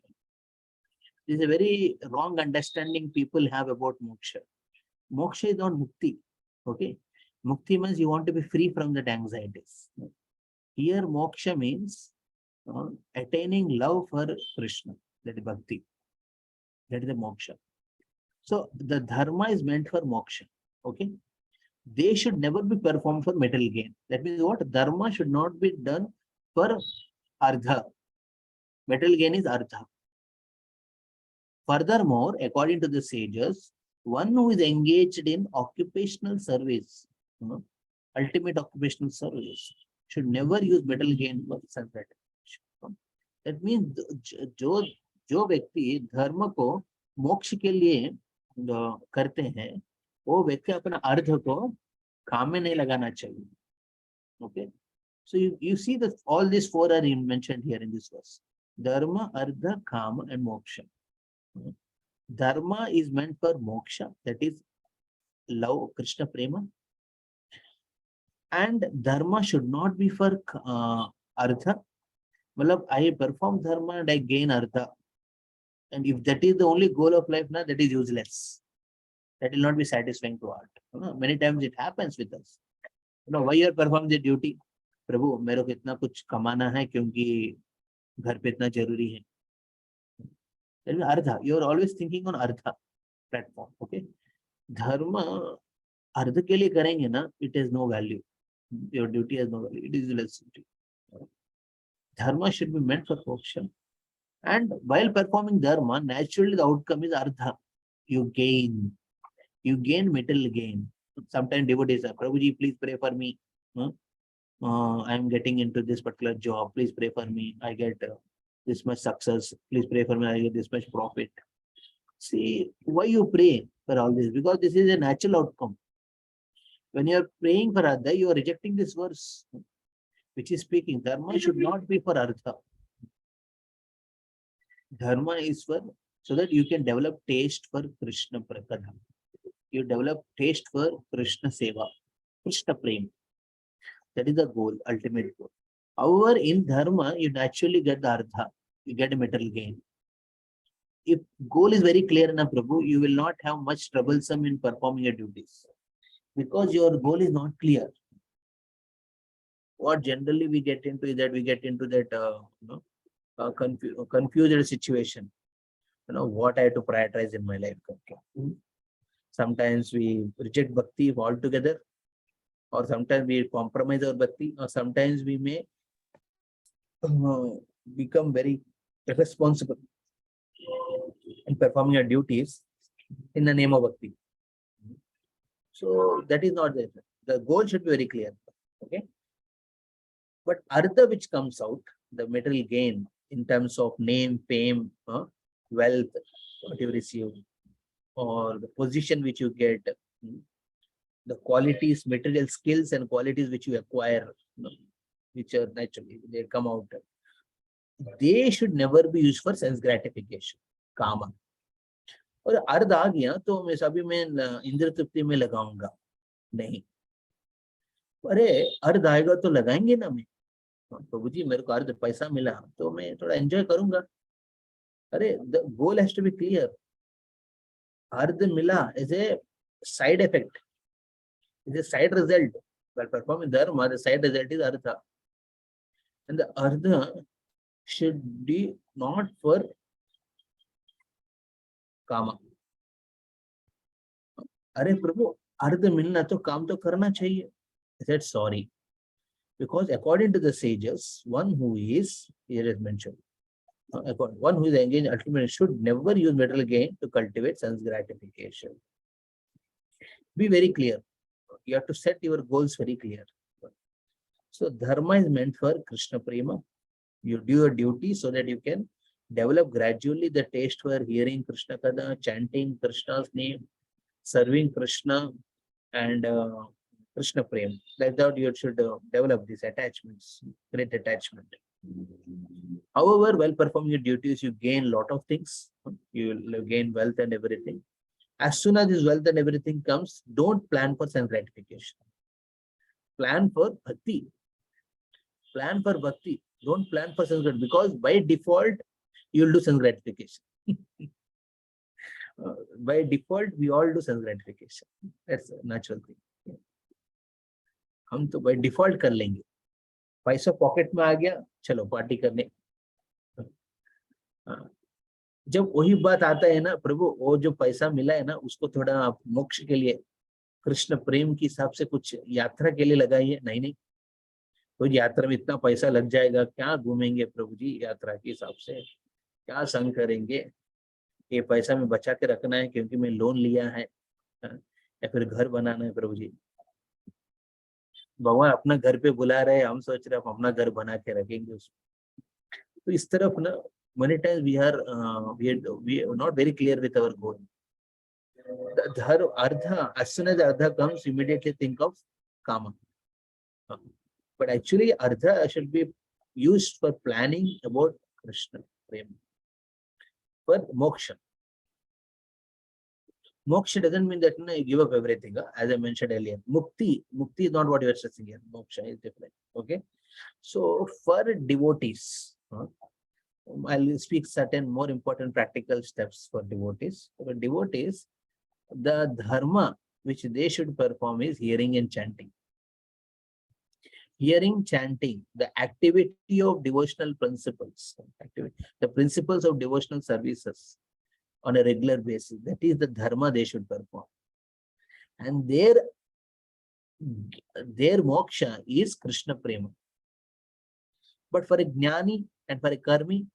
This is a very wrong understanding people have about moksha. Moksha is not mukti. Okay, mukti means you want to be free from that anxieties. Here moksha means attaining love for Krishna. That is bhakti. That is the moksha. So the dharma is meant for moksha. Okay, they should never be performed for material gain. That means what? Dharma should not be done for ardha. Material gain is ardha. Furthermore, according to the sages, one who is engaged in occupational service, ultimate occupational service, should never use material gain for self gratification. That means जो व्यक्ति धर्म को मोक्ष के लिए करते हैं, वो व्यक्ति अपना अर्ध को काम में नहीं लगाना चाहिए. Okay, so you see that all these 4 are mentioned here in this verse: dharma, ardha, kama, and moksha. Dharma is meant for moksha, that is love, Krishna prema, and dharma should not be for ardha. Well, I perform dharma and I gain ardha, and if that is the only goal of life, now that is useless. That will not be satisfying to art. Many times it happens with us. Why you are performing the duty? प्रभु मेरे को इतना कुछ कमाना है क्योंकि घर पे इतना जरूरी है. Ardha, you are always thinking on ardha platform. Okay, dharma ardha के लिए करेंगे ना, it has no value. Your duty has no value. It is useless duty. Dharma should be meant for moksha. And while performing dharma, naturally the outcome is ardha. You gain material gain. Sometimes devotees are, Prabhuji, please pray for me. I am getting into this particular job. Please pray for me. I get this much success. Please pray for me. I get this much profit. See, why you pray for all this? Because this is a natural outcome. When you are praying for ardha, you are rejecting this verse, which is speaking. Dharma should not be for ardha. Dharma is for so that you can develop taste for Krishna Prakadha. You develop taste for Krishna Seva, Krishna Prem. That is the goal, ultimate goal. However, in dharma, you naturally get the artha, you get a material gain. If goal is very clear enough, Prabhu, you will not have much troublesome in performing your duties because your goal is not clear. What generally we get into is that we get into that confused situation. What I have to prioritize in my life. Okay. Sometimes we reject bhakti altogether, or sometimes we compromise our bhakti, or sometimes we may become very irresponsible in performing our duties in the name of bhakti. So that is not the goal should be very clear. Okay. But artha which comes out, the material gain in terms of name, fame, wealth, what you receive, or the position which you get, the qualities, material skills and qualities which you acquire, which are naturally, they come out. They should never be used for sense gratification, kama. और अर्ध आ गया तो मैं सभी में इंद्र तृप्ति में लगाऊंगा नहीं. अरे अर्ध आएगा तो लगाएंगे ना. मैं प्रभु जी मेरे को अर्ध पैसा मिला तो मैं थोड़ा एंजॉय करूंगा. अरे the goal has to be clear. अर्ध मिला as a side effect, is a side result. While performing dharma, the side result is artha. And the artha should be not for kama. अरे प्रभु अर्ध मिलना तो काम तो करना चाहिए. I said sorry. Because according to the sages, one who is, here is mentioned, one who is engaged ultimately should never use material gain to cultivate sense gratification. Be very clear. You have to set your goals very clear. So dharma is meant for Krishna prema. You do your duty so that you can develop gradually the taste for hearing Krishna kada, chanting Krishna's name, serving Krishna, and Krishna prema. Like that you should develop these attachments, great attachment. However, while performing your duties, you gain a lot of things. You will gain wealth and everything. As soon as this wealth and everything comes, don't plan for sense gratification. Plan for bhakti. Plan for bhakti. Don't plan for sense gratification because by default, you will do sense gratification. By default, we all do sense gratification. That's a natural thing. हम तो by default कर लेंगे. पैसा pocket में आ गया, चलो party करने. जब वही बात आता है ना प्रभु, वो जो पैसा मिला है ना उसको थोड़ा आप मोक्ष के लिए कृष्ण प्रेम के हिसाब से कुछ यात्रा के लिए लगाइए. नहीं नहीं, तो यात्रा में इतना पैसा लग जाएगा, क्या घूमेंगे प्रभु जी यात्रा के हिसाब से, क्या संग करेंगे. ये पैसा में बचा के रखना है क्योंकि मैं लोन लिया है, या फिर घर बनाना है. प्रभु जी भगवान अपना घर पे बुला रहे हैं, हम सोच रहे हैं अपना घर बना के रखेंगे उसको. तो इस तरफ ना many times we are not very clear with our goal. The ardha, as soon as ardha comes, immediately think of kama. But actually ardha should be used for planning about Krishna prema, for moksha. Moksha doesn't mean that you give up everything. As I mentioned earlier, mukti is not what you are stressing here. Moksha is different. Okay, so for devotees, I'll speak certain more important practical steps for devotees. For devotees, the dharma which they should perform is hearing and chanting. Hearing, chanting, the activity of devotional principles, the principles of devotional services on a regular basis. That is the dharma they should perform. And their moksha is Krishna prema. But for a jnani and for a karmi,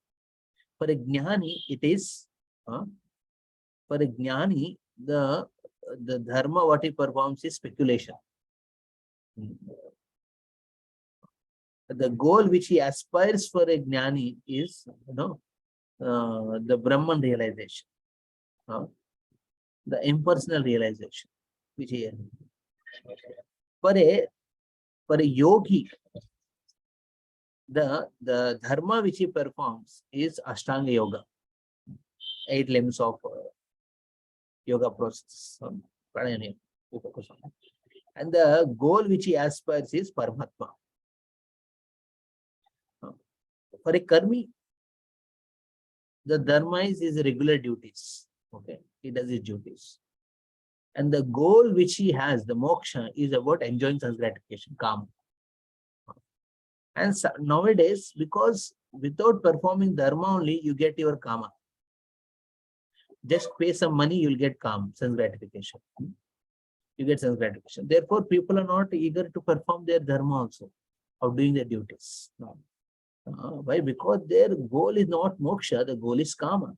for a jnani, it is, for a jnani, the dharma what he performs is speculation. The goal which he aspires for a jnani is, the Brahman realization, the impersonal realization, which he has. For a yogi, the dharma which he performs is Ashtanga Yoga, 8 limbs of yoga process. And the goal which he aspires is Paramatma. For a karmi, the dharma is his regular duties. Okay, he does his duties. And the goal which he has, the moksha, is about enjoying sense gratification, kama. And nowadays, because without performing dharma only, you get your kama. Just pay some money, you'll get kama, sense gratification. You get sense gratification. Therefore, people are not eager to perform their dharma also, of doing their duties. No. Why? Because their goal is not moksha, the goal is kama.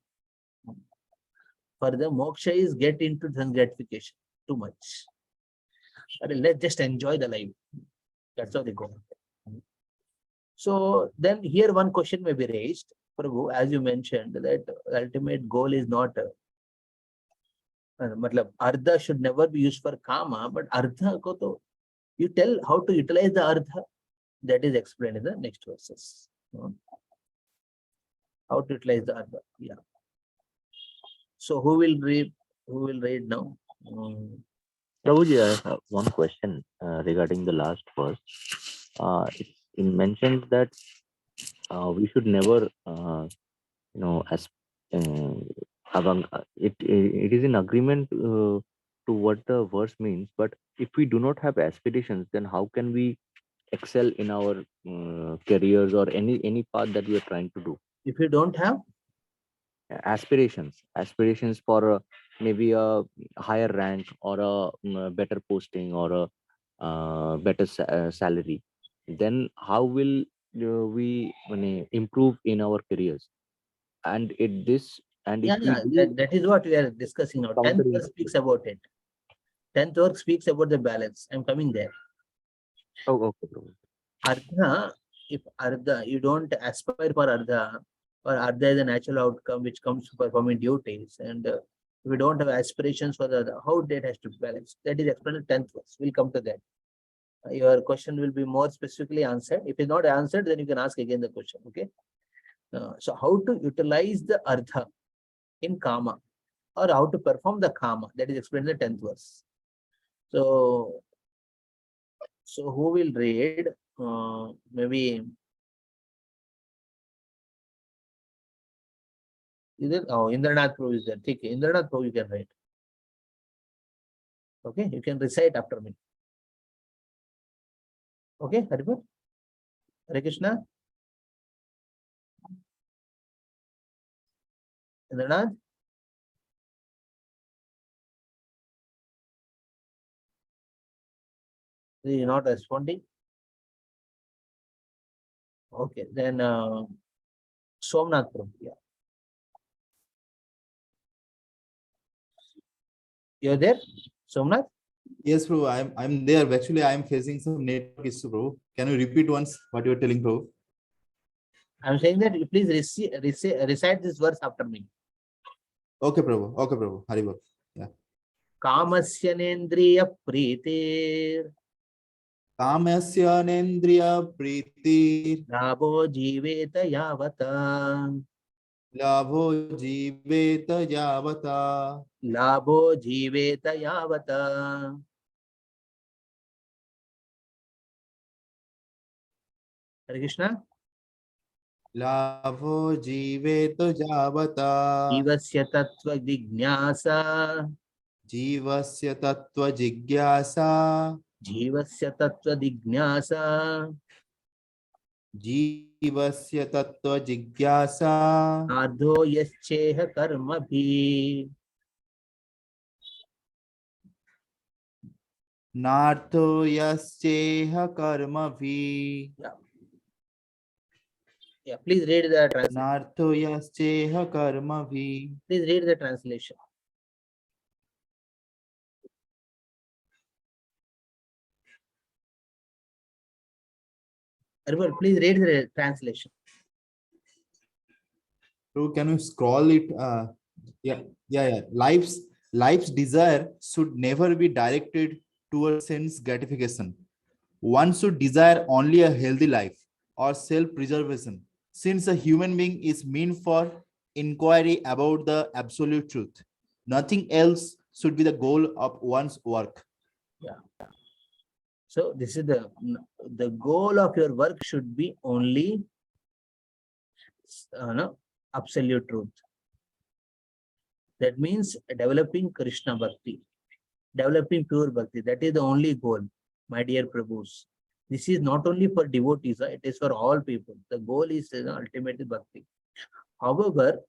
For the moksha is get into sense gratification too much. Let's just enjoy the life. That's how they go. So then here one question may be raised, Prabhu, as you mentioned, that the ultimate goal is not, ardha should never be used for kama, but ardha ko to, you tell how to utilize the ardha, that is explained in the next verses. How to utilize the ardha, yeah. So who will read now? Prabhuji, I have one question regarding the last verse. It mentions that we should never, as it is in agreement to what the verse means. But if we do not have aspirations, then how can we excel in our careers or any path that we are trying to do? If you don't have Aspirations for maybe a higher rank or a better posting or a better salary, then how will we improve in our careers? And if we do that is what we are discussing now. 10th verse speaks about it. 10th verse speaks about the balance. I'm coming there. okay. Ardha, if ardha, you don't aspire for ardha, or ardha is a natural outcome which comes to performing duties, and if we don't have aspirations for the other, how that has to be balanced? That is explained in 10th verse. We'll come to that. Your question will be more specifically answered. If it's not answered, then you can ask again the question. Okay. So how to utilize the ardha in kama, or how to perform the kama, that is explained in the 10th verse. So who will read? Maybe Indranath Prabhu is there. Take Indranath Prabhu, you can write. Okay, you can recite after me. Okay, Haripur? Hare Krishna? Indranath? He is not responding. Okay, then Somnath Prabhu. Yeah. You're there, Somnath? Yes, bro. I'm there. Actually, I'm facing some network issue, bro. Can you repeat once what you're telling, bro? I'm saying that you please recite this verse after me. Okay, Prabhu. Okay, Prabhu. Haribol. Yeah. Kamasya nendriya preetir Kamasya nendriya priti labho jiveta yavata labho jiveta yavata labho jiveta yavata. Hare Krishna. labho jiveta yavata Jivasya tattva jignasa jivasya tattva jigyasa jivasya tattva jignasa jivasya tattva jigyasa ardho yascheha karma bhi. nartho yasceha karma vi Yeah, please read the translation. nartho yasceha karma vi. Please read the translation. Haribol, please read the translation. Bro, can you scroll it? Yeah. Life's desire should never be directed towards sense gratification. One should desire only a healthy life or self-preservation, since a human being is meant for inquiry about the absolute truth. Nothing else should be the goal of one's work. Yeah. So this is the goal of your work should be only no, absolute truth. That means developing Krishna Bhakti, developing pure Bhakti. That is the only goal, my dear Prabhus. This is not only for devotees, it is for all people. The goal is ultimately Bhakti. However,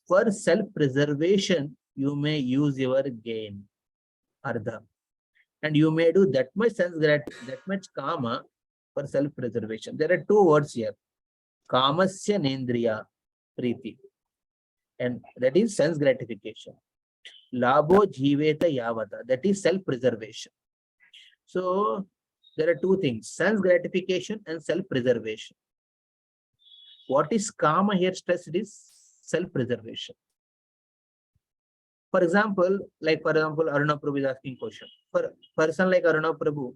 for self-preservation, you may use your gain, ardha. And you may do that much that much kama for self-preservation. There are two words here. Kamasya nendriya priti. And that is sense gratification. Labho jiveta yavata. That is self-preservation. So there are two things, sense gratification and self-preservation. What is kama here stressed is self-preservation. For example, Aruna Prabhu is asking question. For a person like Aruna Prabhu,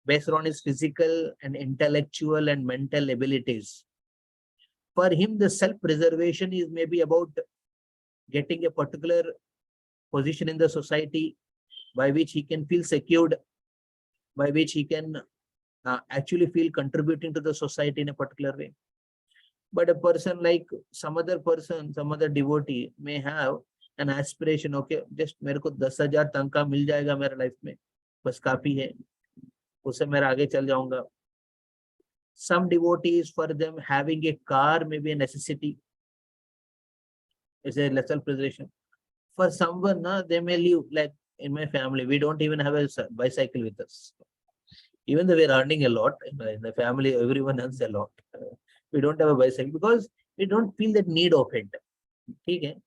based on his physical and intellectual and mental abilities, for him the self-preservation is maybe about getting a particular position in the society by which he can feel secured, by which he can actually feel contributing to the society in a particular way. But a person like some other person, some other devotee may have an aspiration, okay, just मेरे को 10,000 तनख्वाह मिल जाएगा मेरे life में, बस काफी है, उससे मैं आगे चल जाऊंगा. Some devotees, for them having a car may be a necessity. It's a self-preservation. For someone, they may live like in my family, we don't even have a bicycle with us. Even though we're earning a lot in the family, everyone earns a lot. We don't have a bicycle because we don't feel that need of it. ठीक है,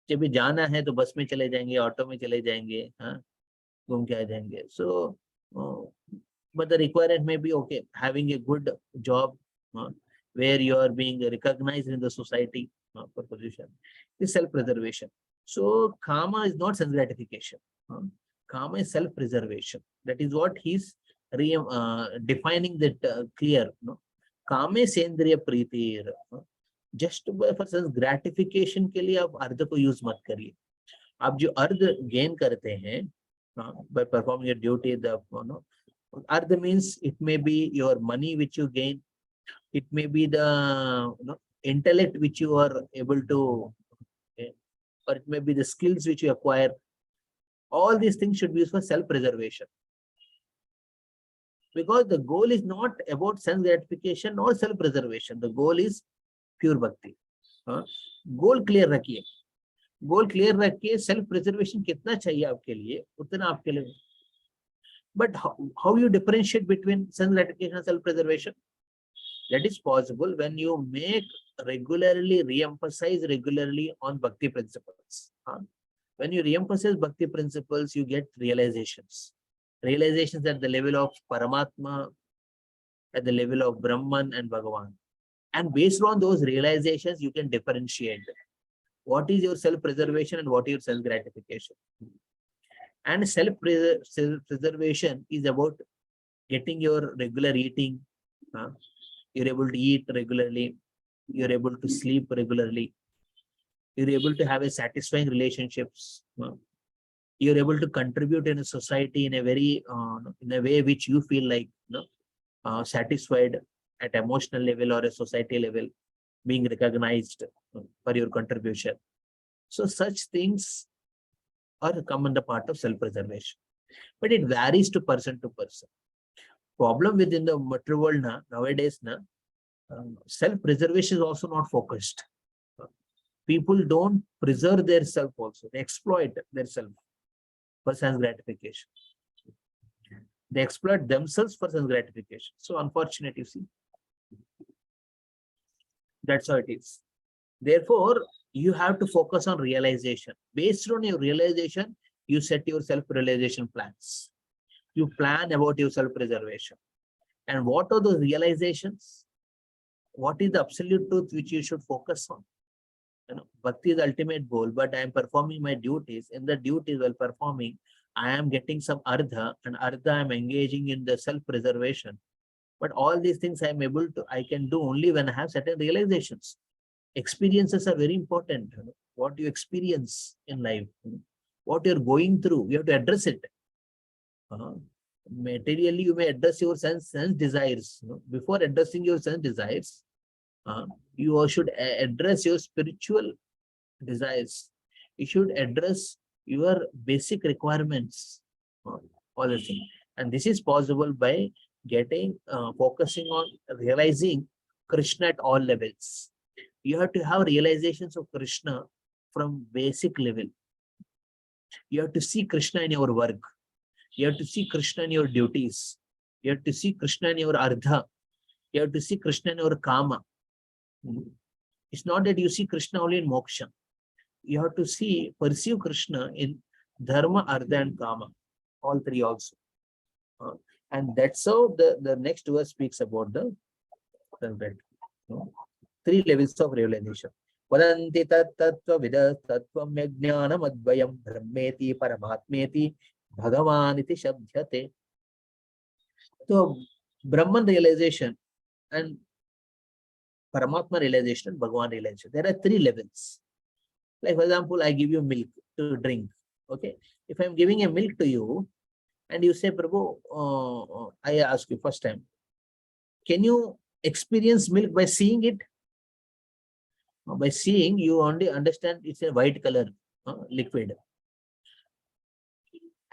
जब भी जाना है तो बस में चले जाएंगे, ऑटो में चले जाएंगे, हाँ, घूम के आ जाएंगे. So, but the requirement may be okay, having a good job where you are being recognized in the society for position is self-preservation. So kama is not sense gratification. Kama is self-preservation. That is what he's defining that clear. Kame sendriya priti. Just for sense gratification के लिए आप अर्ध को use मत करिए. आप जो अर्ध गेन करते हैं by performing your duty, the अर्ध means it may be your money which you gain, it may be the intellect which you are able to, or it may be the skills which you acquire. All these things should be used for self-preservation. Because the goal is not about sense gratification or self-preservation. The goal is pure bhakti. Goal clear रखिए. Goal clear रखिए. Self-preservation कितना चाहिए आपके लिए, उतना आपके लिए. But how you differentiate between sense gratification and self-preservation? That is possible when you make regularly, re-emphasize regularly on Bhakti principles. When you re-emphasize Bhakti principles, you get realizations. Realizations at the level of Paramatma, at the level of Brahman and Bhagavan. And based on those realizations, you can differentiate what is your self-preservation and what is your self-gratification. And self-preservation is about getting your regular eating. You're able to eat regularly. You're able to sleep regularly. You're able to have a satisfying relationships. You're able to contribute in a society in a very in a way which you feel like satisfied at emotional level or a society level, being recognized for your contribution. So such things are come in the part of self-preservation. But it varies to person. Problem within the material world nowadays, self-preservation is also not focused. People don't preserve their self also. They exploit their self for sense gratification. They exploit themselves for sense gratification. So unfortunate, you see. That's how it is. Therefore, you have to focus on realization. Based on your realization, you set your self-realization plans. You plan about your self-preservation. And what are those realizations? What is the absolute truth which you should focus on? Bhakti is the ultimate goal, but I am performing my duties. In the duties while performing, I am getting some ardha, and ardha I am engaging in the self-preservation. But all these things I can do only when I have certain realizations. Experiences are very important. What you experience in life, what you're going through, you have to address it. Materially, you may address your sense desires. Before addressing your sense desires, you should address your spiritual desires. You should address your basic requirements, all the things. And this is possible by getting focusing on realizing Krishna at all levels. You have to have realizations of Krishna from basic level. You have to see Krishna in your work. You have to see Krishna in your duties. You have to see Krishna in your ardha. You have to see Krishna in your kama. It's not that you see Krishna only in moksha. You have to see, perceive Krishna in dharma, artha, and kama. All three also. And that's how the next verse speaks about the three levels of realization. Vadanti tattva vida tattvam yajnanam advayam brahmeti paramatmeti bhagavaniti shabdhyate. So Brahman realization and Paramatma realization and Bhagavan realization. There are three levels. Like for example, I give you milk to drink. Okay. If I'm giving a milk to you and you say, Prabhu, I ask you first time, can you experience milk by seeing it? By seeing, you only understand it's a white color liquid.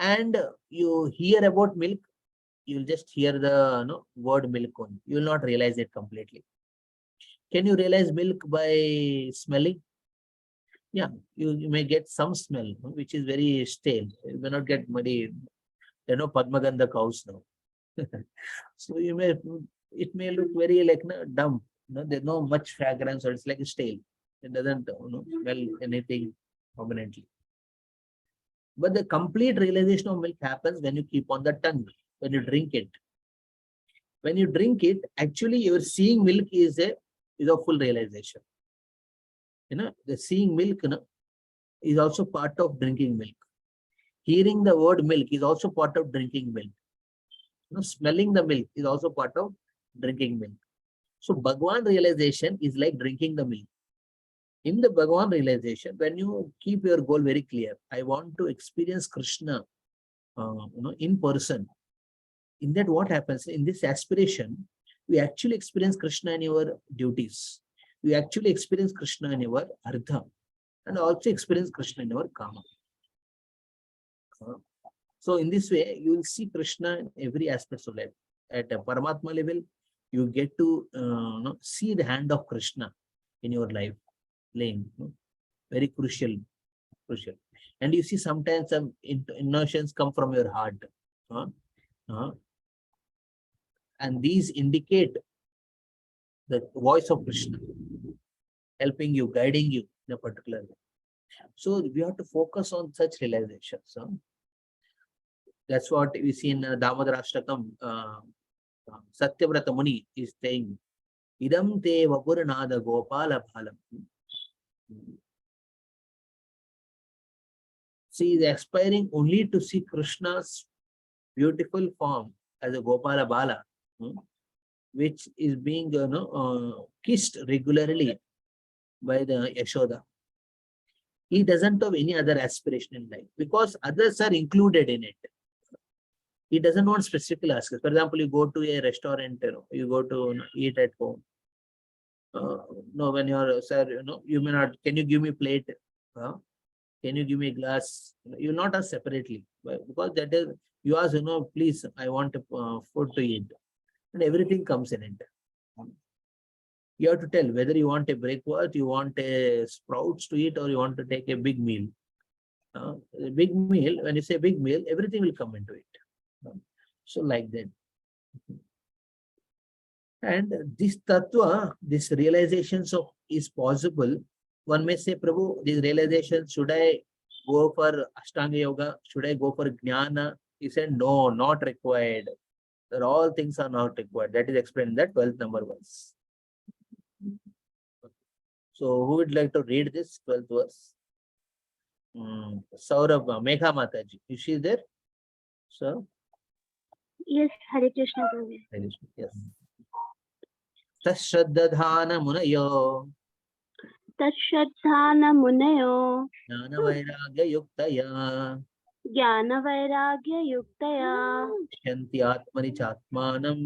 And you hear about milk, you'll just hear the word milk only. You will not realize it completely. Can you realize milk by smelling? Yeah, you may get some smell, which is very stale. You may not get muddy. There are no Padmagandha cows now. So it may look very like dumb. There's no much fragrance, or it's like stale. It doesn't smell anything permanently. But the complete realization of milk happens when you keep on the tongue, when you drink it. When you drink it, actually you're seeing milk is a full realization. The seeing milk is also part of drinking milk. Hearing the word milk is also part of drinking milk. Smelling the milk is also part of drinking milk. So Bhagavan realization is like drinking the milk. In the Bhagavan realization, when you keep your goal very clear, I want to experience Krishna in person. In that, what happens? In this aspiration, we actually experience Krishna in your duties. We actually experience Krishna in your ardha, and also experience Krishna in your kama. So in this way, you will see Krishna in every aspect of life. At a Paramatma level, you get to see the hand of Krishna in your life playing. Very crucial. And you see sometimes some notions come from your heart. And these indicate the voice of Krishna, helping you, guiding you in a particular way. So we have to focus on such realizations. That's what we see in Damodarashtakam. Satyavrata Muni is saying, Idam te vapuranada gopala bhalam. She is aspiring only to see Krishna's beautiful form as a Gopala Bala, which is being kissed regularly by the Yashoda. He doesn't have any other aspiration in life because others are included in it. He doesn't want specific aspects. For example, you go to a restaurant, you go to eat at home. No, when you're, sir, you may not, can you give me plate? Can you give me a glass? You will not ask separately, because that is, you ask, please, I want food to eat. And everything comes in it. You have to tell whether you want a breakfast, you want a sprouts to eat, or you want to take a big meal. A big meal, when you say big meal, everything will come into it. So like that. And this tattva, this realizations of is possible. One may say, Prabhu, these realizations, should I go for Ashtanga Yoga? Should I go for Jnana? He said, no, not required. All things are not required. That is explained in that 12th number verse. So who would like to read this 12th verse? Saurabh, Megha Mataji. Is she there? So? Yes, Hare Krishna Prabhu. Yes. Tashraddhana munayo. Tashraddhana munayo. Jnana vairagya yuktaya. ज्ञानवैराग्ययुक्तया पश्यन्ति आत्मनि चात्मानं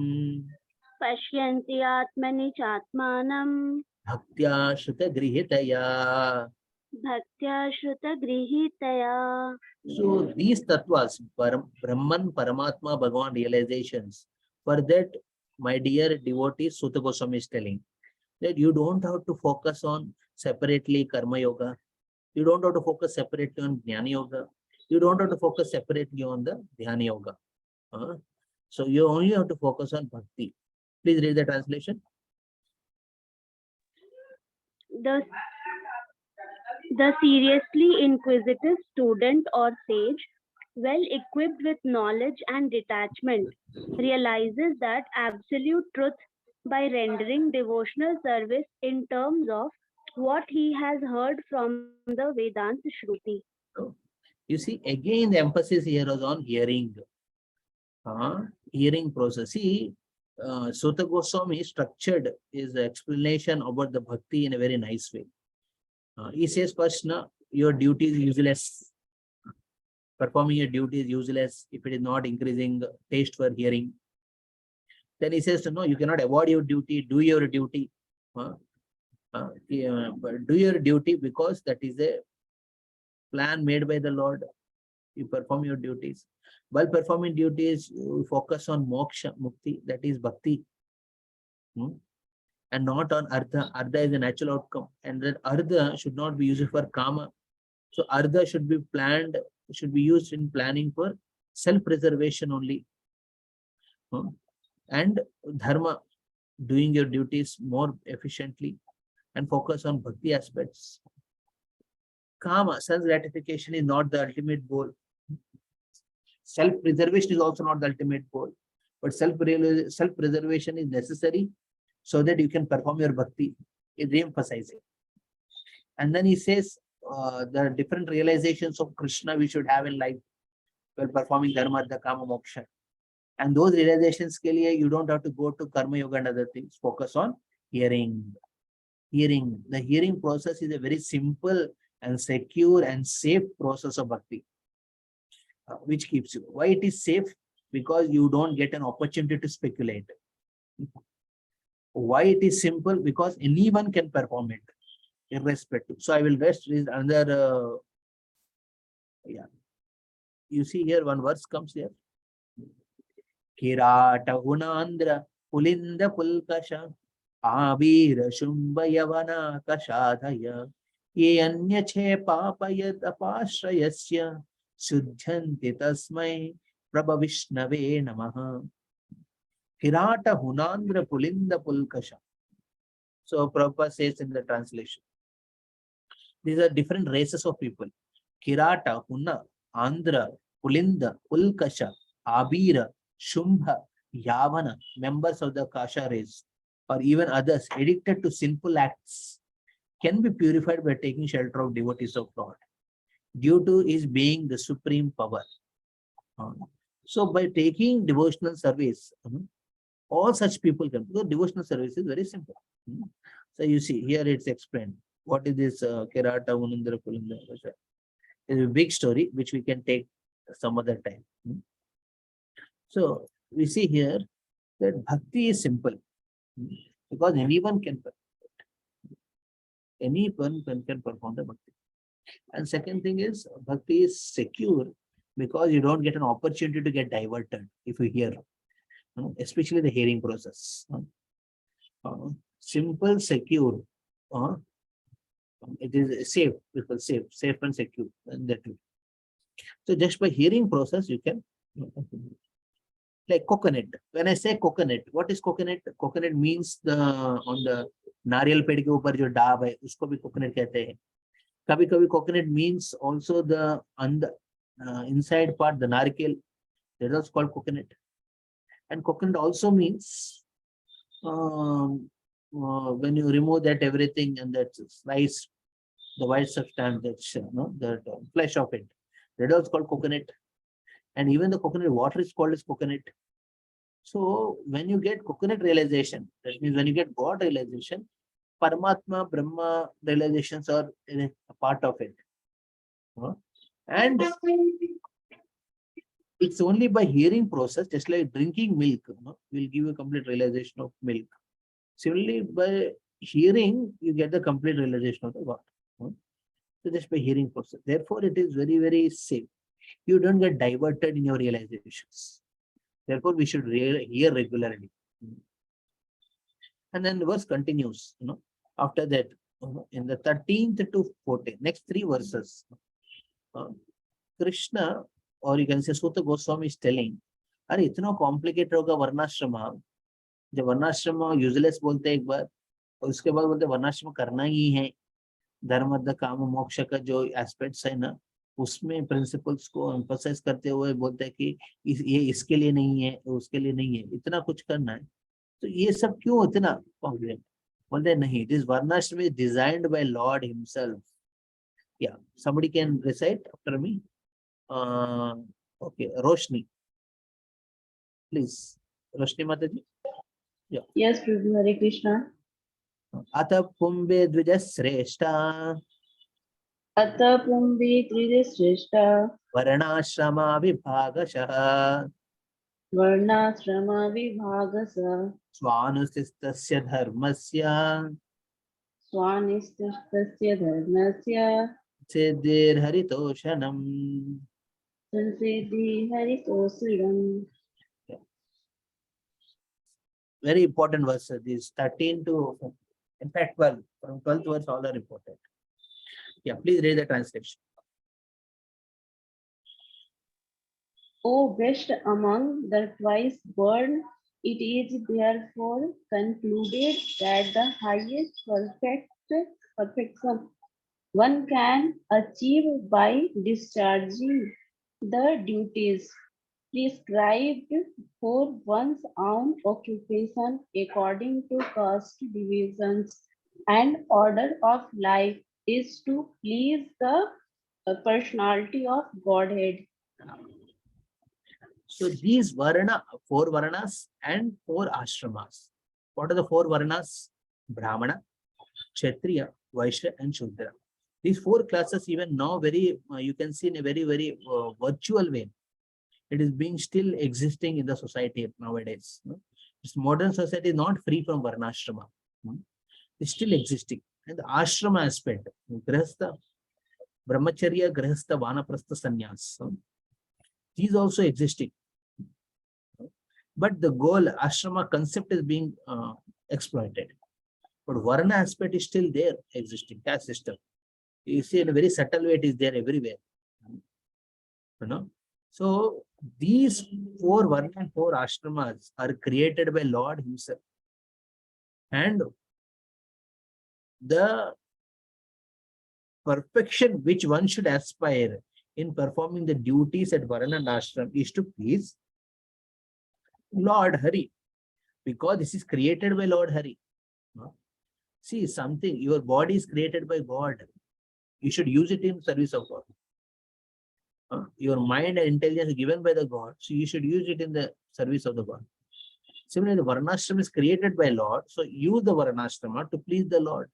पश्यन्ति आत्मनि चात्मानं भक्त्या श्रुतगृहीतया. भक्त्या श्रुतगृहीतया. So these tattvas, Brahman, Paramatma, Bhagavan realizations, for that, my dear devotee, Sutta Goswami is telling that you don't have to focus on separately Karma Yoga. You don't have to focus separately on Jnana Yoga. You don't have to focus separately on the Dhyana Yoga. So you only have to focus on Bhakti. Please read the translation. The seriously inquisitive student or sage, well equipped with knowledge and detachment, realizes that absolute truth by rendering devotional service in terms of what he has heard from the Vedanta Shruti. So, you see, again, the emphasis here is on hearing. Hearing process. See, Sutta Goswami structured his explanation about the bhakti in a very nice way. He says first, your duty is useless. Performing your duty is useless if it is not increasing taste for hearing. Then he says, no, you cannot avoid your duty, do your duty. But do your duty because that is a plan made by the Lord. You perform your duties. While performing duties, you focus on moksha, mukti, that is bhakti. And not on artha. Artha is a natural outcome. And that artha should not be used for kama. So artha should be planned, should be used in planning for self-preservation only. And dharma, doing your duties more efficiently and focus on bhakti aspects. Kama, sense gratification is not the ultimate goal. Self-preservation is also not the ultimate goal. But self-preservation is necessary so that you can perform your bhakti. It re-emphasizing. And then he says the different realizations of Krishna we should have in life while performing dharma, artha, kama, moksha. And those realizations ke liye, you don't have to go to karma yoga and other things. Focus on hearing. Hearing. The hearing process is a very simple and secure and safe process of bhakti, which keeps you. Why it is safe? Because you don't get an opportunity to speculate. Why it is simple? Because anyone can perform it, irrespective. So I will rest read another. Yeah. You see here one verse comes here. Kirata Hunandra Pulinda Pulkasha Abira Shumba Yavana Kashadhaya Ye Anyache Papayat Apashrayasya Sudhyanti Tasmai Prabha Vishnave Namaha. Kirata Hunandra Pulinda Pulkasha. So Prabhupada says in the translation, these are different races of people. Kirata, Huna, Andhra, Pulinda, Pulkasha, Abira, Shumbha, Yavana, members of the Kasha race, or even others addicted to sinful acts, can be purified by taking shelter of devotees of God, due to his being the supreme power. So by taking devotional service, all such people can, because devotional service is very simple. So you see, here it's explained. What is this Kirata, Unindra, Pulinda? It's a big story, which we can take some other time. So we see here that bhakti is simple, because anyone can perform it. Anyone can perform the bhakti. And second thing is, bhakti is secure because you don't get an opportunity to get diverted if you hear, especially the hearing process. Simple, secure. It is safe, because safe and secure. And that way. So just by hearing process, you can, like coconut. When I say coconut, what is coconut? Coconut means the on the नारियल पेड़ के ऊपर जो डाब है उसको भी coconut कहते हैं. कभी कभी coconut means also the inside part, the narikal, that is called coconut. And coconut also means when you remove that everything and that slice, the white substance, that the flesh of it, that is called coconut. And even the coconut water is called as coconut. So when you get coconut realization, that means when you get God realization, Paramatma, Brahma realizations are a part of it. And It's only by hearing process, just like drinking milk, will give you a complete realization of milk. Similarly, by hearing, you get the complete realization of the God. So just by hearing process. Therefore, it is very, very safe. You don't get diverted in your realizations. Therefore, we should hear regularly. And then the verse continues, after that, in the 13th to 14th, next 3 verses, Krishna, or you can say Sutta Goswami is telling, अरे इतना complicated होगा वर्णाश्रम, जब वर्णाश्रम useless बोलते हैं एक बार, और उसके बाद बोलते वर्णाश्रम करना ही है, धर्म अर्थ काम मोक्ष का जो एस्पेक्ट्स है ना, उसमें प्रिंसिपल्स को एम्फसाइज करते हुए बोलते हैं कि ये इसके लिए नहीं है, उसके लिए नहीं है, इतना कुछ करना है, तो ये सब क्यों इतना कॉम्प्लिकेट? बोलते नहीं, दिस वर्णाश्रम is designed by Lord himself. Yeah, somebody can recite after me. Okay, Roshni, please. Roshni Mataji. Yeah. Yes, Prabhu, Hare Krishna. Ata Pumbe Dvijasreshta Ata Pumbi Trideshreshta Varnashrama Vibhagashaha Varnashrama Vibhagasa Swanustistasya Dharmasya Swanistasya Dharmasya Siddhir Haritoshanam. Sansiddhi Haritosridam. Very important verses. These 13 to, in fact, 12. From 12th verse, all are important. Yeah, please read the translation. O best among the twice born, it is therefore concluded that the highest perfection one can achieve by discharging the duties prescribed for one's own occupation according to caste divisions and order of life is to please the personality of Godhead. So these Varna, 4 Varnas and 4 Ashramas. What are the 4 Varnas? Brahmana, Kshatriya, Vaishya and Shudra. These 4 classes even now very, you can see in a very, very virtual way. It is being still existing in the society nowadays. This modern society is not free from Varnashrama. It's still existing. And the Ashrama aspect, Grihastha, Brahmacharya, Grihastha, Vanaprastha, Sannyas. These also existing. But the goal, Ashrama concept is being exploited. But Varna aspect is still there, existing, caste system. You see in a very subtle way, it is there everywhere. So these 4 Varna and 4 Ashramas are created by Lord himself. And the perfection which one should aspire in performing the duties at Varna and Ashram is to please Lord Hari, because this is created by Lord Hari. See, something, your body is created by God. You should use it in service of God. Your mind and intelligence is given by the God, so you should use it in the service of the God. Similarly, the Varnashrama is created by Lord, so use the Varnashrama to please the Lord.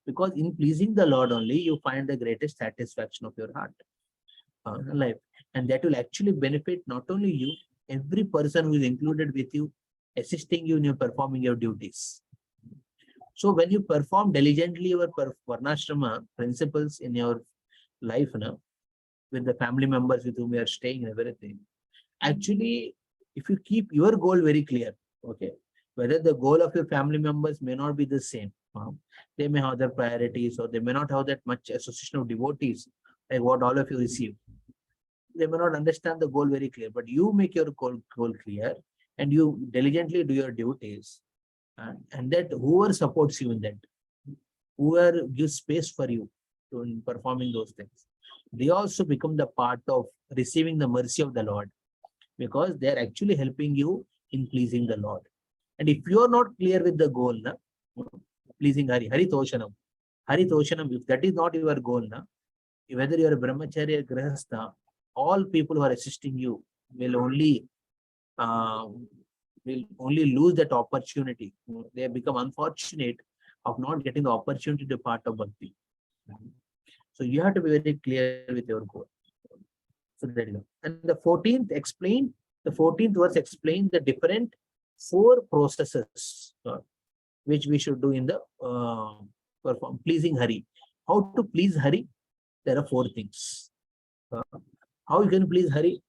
Because in pleasing the Lord only, you find the greatest satisfaction of your heart, life. And that will actually benefit not only you, every person who is included with you, assisting you in your performing your duties. So when you perform diligently your Varnashrama principles in your life, with the family members with whom you are staying and everything, actually, if you keep your goal very clear, okay, whether the goal of your family members may not be the same, they may have their priorities, or they may not have that much association of devotees like what all of you receive. They may not understand the goal very clear, but you make your goal clear and you diligently do your duties, and that whoever supports you in that, whoever gives space for you in performing those things, they also become the part of receiving the mercy of the Lord, because they are actually helping you in pleasing the Lord. And if you are not clear with the goal, pleasing Hari, Haritoshanam, if that is not your goal, whether you are a brahmacharya or grihastha, all people who are assisting you will only lose that opportunity. They become unfortunate of not getting the opportunity to be part of bhakti. So you have to be very clear with your goal. So there you go. And the 14th verse explained the different 4 processes which we should do in the perform pleasing Hari. How to please Hari? There are 4 things. How you can please Hari?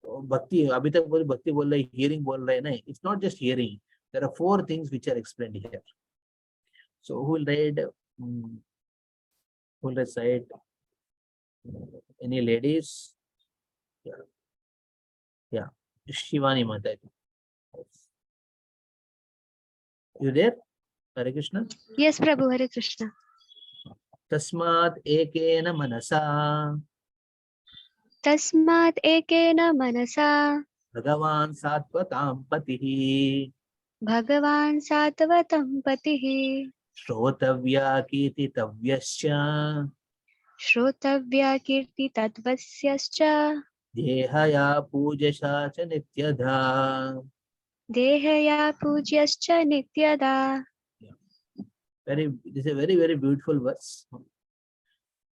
Bhakti, abhi tak bol bhakti bol raha hai, hearing bol raha hai, nahi. It's not just hearing. There are 4 things which are explained here. So who will read? Who will recite? Any ladies? Yeah. Shivani Mata. You there? Hare Krishna. Yes, Prabhu, Hare Krishna. Tasmat ekena manasa Tasmat ekena manasa Bhagavan Satvatam Patihi Bhagavan Satvatam Patihi Shrotavya Kirtitavyasya Shrotavya Kirti Tatvasyascha Dehaya Pujasha Cha Nityadha. Dehaya Pujasyascha Nityada. This is a very, very beautiful verse.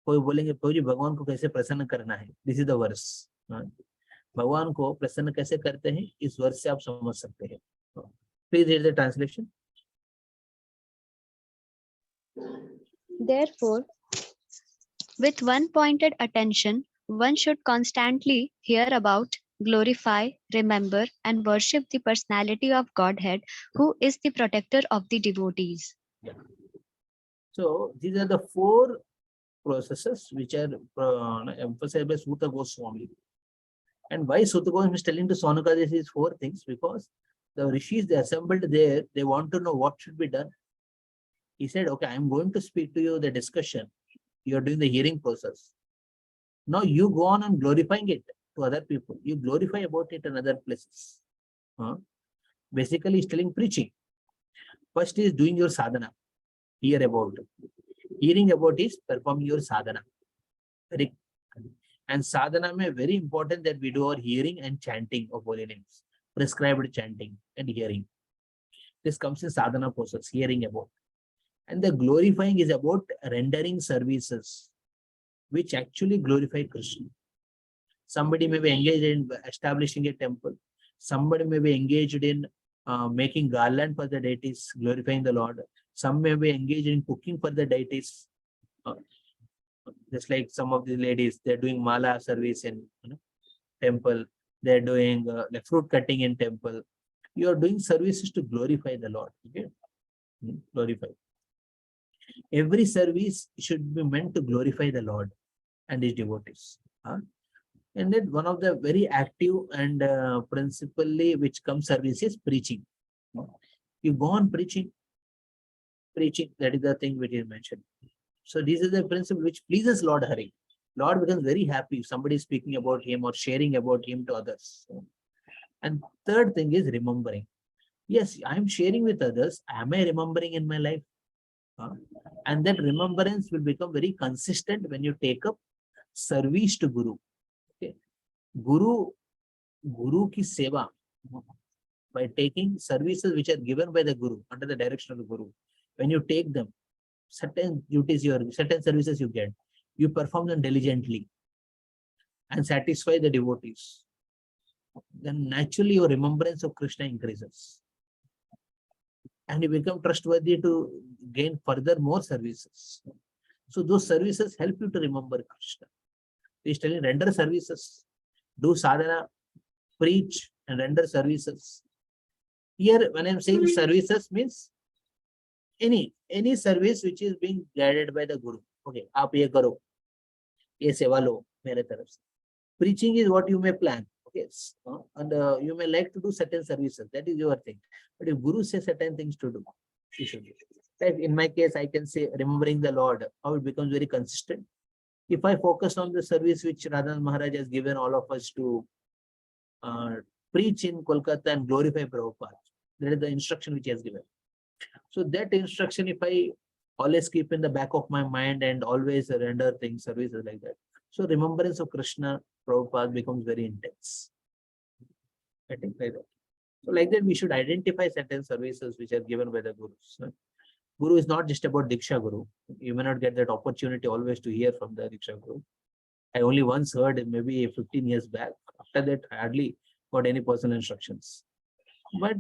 कोई बोलेंगे प्रभु जी भगवान को कैसे प्रसन्न करना है? This is the verse. भगवान को प्रसन्न कैसे करते हैं? इस वर्ष से आप समझ सकते हैं. Please read the translation. Therefore, with one pointed attention, one should constantly hear about, glorify, remember, and worship the personality of Godhead, who is the protector of the devotees. Yeah. So these are the 4 processes which are emphasized by Sutta Goswami. And why Sutta Goswami is telling to Saunaka these 4 things? Because the rishis, they assembled there, they want to know what should be done. He said, okay, I'm going to speak to you the discussion. You are doing the hearing process. Now you go on and glorifying it to other people. You glorify about it in other places. Basically, he's telling preaching. First is doing your sadhana. Hear about it. Hearing about is performing your sadhana. And sadhana mein very important that we do our hearing and chanting of holy names. Prescribed chanting and hearing. This comes in sadhana process, hearing about. And the glorifying is about rendering services which actually glorify Krishna. Somebody may be engaged in establishing a temple. Somebody may be engaged in making garland for the deities, glorifying the Lord. Some may be engaged in cooking for the deities. Just like some of the ladies, they're doing mala service in temple. They're doing like fruit cutting in temple. You are doing services to glorify the Lord. Okay? Glorify. Every service should be meant to glorify the Lord and his devotees. And then one of the very active and principally which comes service is preaching. You go on preaching, that is the thing which is mentioned. So this is the principle which pleases Lord Hari. Lord becomes very happy if somebody is speaking about him or sharing about him to others. And third thing is remembering. Yes, I am sharing with others. Am I remembering in my life? And that remembrance will become very consistent when you take up service to Guru. Okay. Guru ki seva, by taking services which are given by the Guru under the direction of the Guru. When you take them, certain duties, certain services you get, you perform them diligently and satisfy the devotees. Then naturally your remembrance of Krishna increases. And you become trustworthy to gain further more services. So those services help you to remember Krishna. He's telling render services, do sadhana, preach and render services. Here when I'm saying services means any service which is being guided by the Guru. Okay, aap ye karo, ye seva lo mere taraf se. Preaching is what you may plan. Okay, and you may like to do certain services. That is your thing. But if Guru says certain things to do, you should do. Like in my case, I can say remembering the Lord, how it becomes very consistent. If I focus on the service which Radhan Maharaj has given all of us to preach in Kolkata and glorify Prabhupada, that is the instruction which he has given. So that instruction, if I always keep in the back of my mind and always render things, services like that. So remembrance of Krishna, Prabhupada becomes very intense. I think like that. So like that, we should identify certain services which are given by the Gurus. Guru is not just about Diksha Guru. You may not get that opportunity always to hear from the Diksha Guru. I only once heard maybe 15 years back. After that, I hardly got any personal instructions. But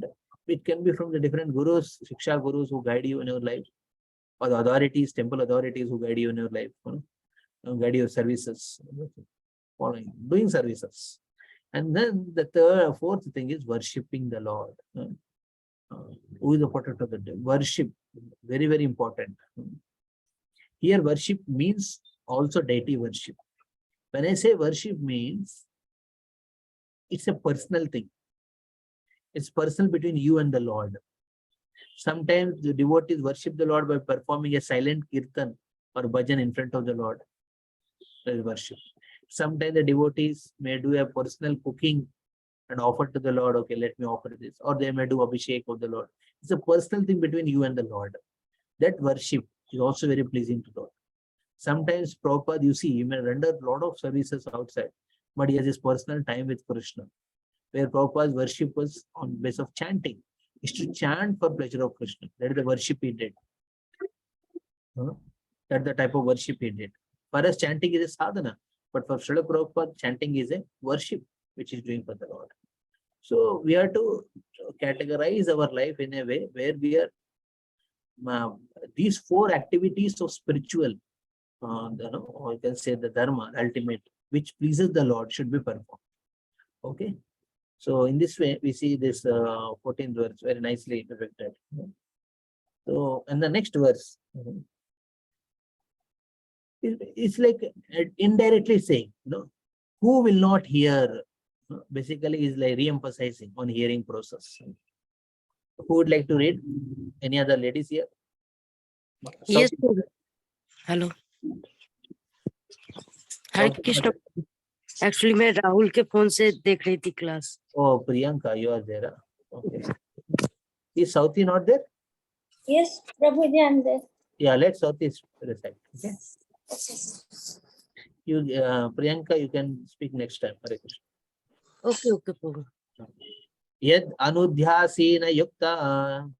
it can be from the different gurus, Shiksha gurus who guide you in your life, or the authorities, temple authorities who guide you in your life, guide your services, following, doing services. And then the fourth thing is worshipping the Lord. Who is the protector of the day? Worship, very, very important. Here, worship means also deity worship. When I say worship means, it's a personal thing. It's personal between you and the Lord. Sometimes the devotees worship the Lord by performing a silent kirtan or bhajan in front of the Lord. That is worship. Sometimes the devotees may do a personal cooking and offer to the Lord, okay, let me offer this. Or they may do abhishek of the Lord. It's a personal thing between you and the Lord. That worship is also very pleasing to Lord. Sometimes Prabhupada, you see, he may render a lot of services outside, but he has his personal time with Krishna, where Prabhupada's worship was on base of chanting. Is to chant for pleasure of Krishna. That is the worship he did. That's the type of worship he did. For us, chanting is a sadhana, but for Srila Prabhupada, chanting is a worship which is doing for the Lord. So we have to categorize our life in a way where we are these four activities of spiritual, or you can say the dharma, ultimate, which pleases the Lord, should be performed. Okay. So in this way, we see this 14th verse very nicely depicted. So, and the next verse, it's like indirectly saying, who will not hear? Basically, is like re-emphasizing on hearing process. Who would like to read? Any other ladies here? Yes. Hello Hare Krishna actually मैं राहुल के phone से देख रही थी class Oh, Priyanka, you are there. Okay. Is Sauti not there? Yes, Prabhuji, I'm there. Yeah, let Sauti recite. Okay. You, Priyanka, you can speak next time. Hare Krishna. Okay okay Prabhu Yad anudhyasena yukta.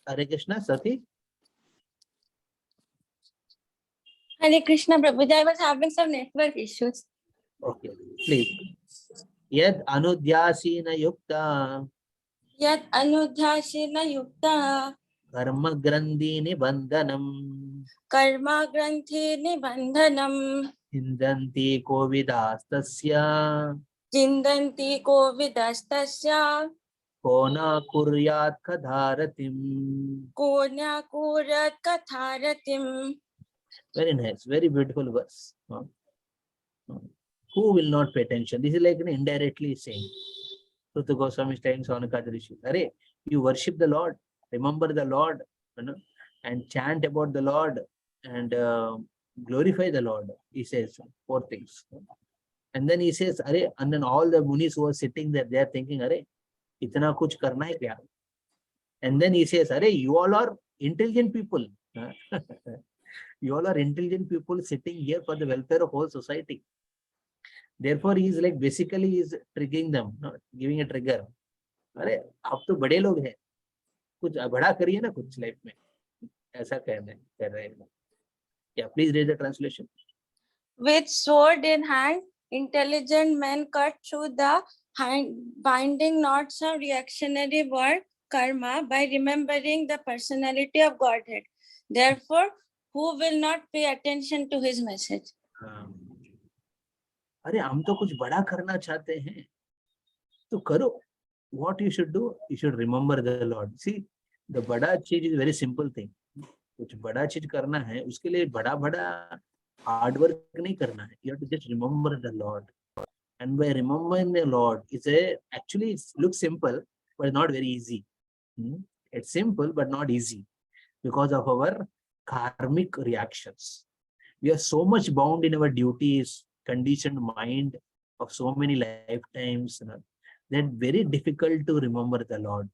Hare Krishna, Sati. Hare Krishna, Prabhuji. I was having some network issues. Okay, please. Yad anudhyasena yukta. Yat anudhyasena yukta Karma grandhi nibandhanam. karma granthi nibandhanam Hindanti kovidastasya. chindanti kovidastasya Kona kuryat kadharatim. konya kurat katharatim. Very nice, very beautiful verse. Who will not pay attention? This is like an indirectly saying. Ruta Goswami is telling Saunaka Rishi, Are, you worship the Lord, remember the Lord, and chant about the Lord and glorify the Lord. He says four things. And then he says, Are, and then all the munis who are sitting there, they are thinking, Are, itna kuch karna hai kya? And then he says, Are, you all are intelligent people. You all are intelligent people sitting here for the welfare of whole society. Therefore, he is like basically he is triggering them, giving a trigger. अरे आप तो बड़े लोग हैं, कुछ बड़ा करिए ना कुछ लाइफ में, ऐसा कर रहे हैं. Yeah, please read the translation. With sword in hand, intelligent men cut through the binding knots of reactionary world karma by remembering the personality of Godhead. Therefore, who will not pay attention to his message? अरे हम तो कुछ बड़ा करना चाहते हैं, तो करो. What you should do? You should remember the Lord. See, the बड़ा चीज is very simple thing. कुछ बड़ा चीज करना है, उसके लिए बड़ा hard work नहीं करना है. You have to just remember the Lord. And by remembering the Lord, actually it looks simple, but not very easy. It's simple, but not easy because of our karmic reactions. We are so much bound in our duties, conditioned mind of so many lifetimes, that very difficult to remember the Lord.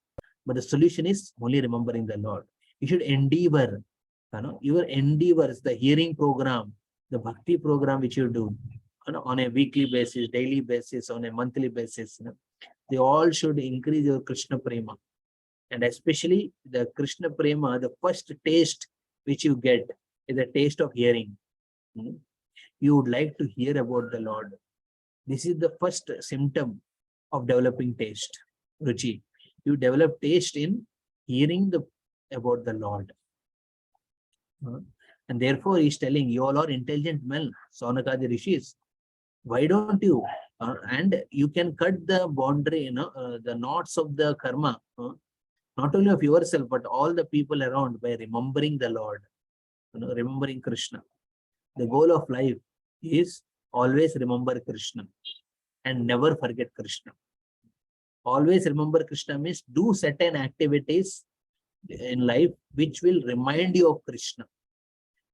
But the solution is only remembering the Lord. You should endeavor, your endeavors, the hearing program, the bhakti program which you do, on a weekly basis, daily basis, on a monthly basis, they all should increase your Krishna prema. And especially the Krishna Prema, the first taste which you get is a taste of hearing. You would like to hear about the Lord. This is the first symptom of developing taste, Ruchi. You develop taste in hearing about the Lord. And therefore, he's telling you all are intelligent men, Saunakadi Rishis. Why don't you? And you can cut the boundary, the knots of the karma, not only of yourself, but all the people around by remembering the Lord, remembering Krishna. The goal of life is always remember Krishna and never forget Krishna. Always remember Krishna means do certain activities in life which will remind you of Krishna.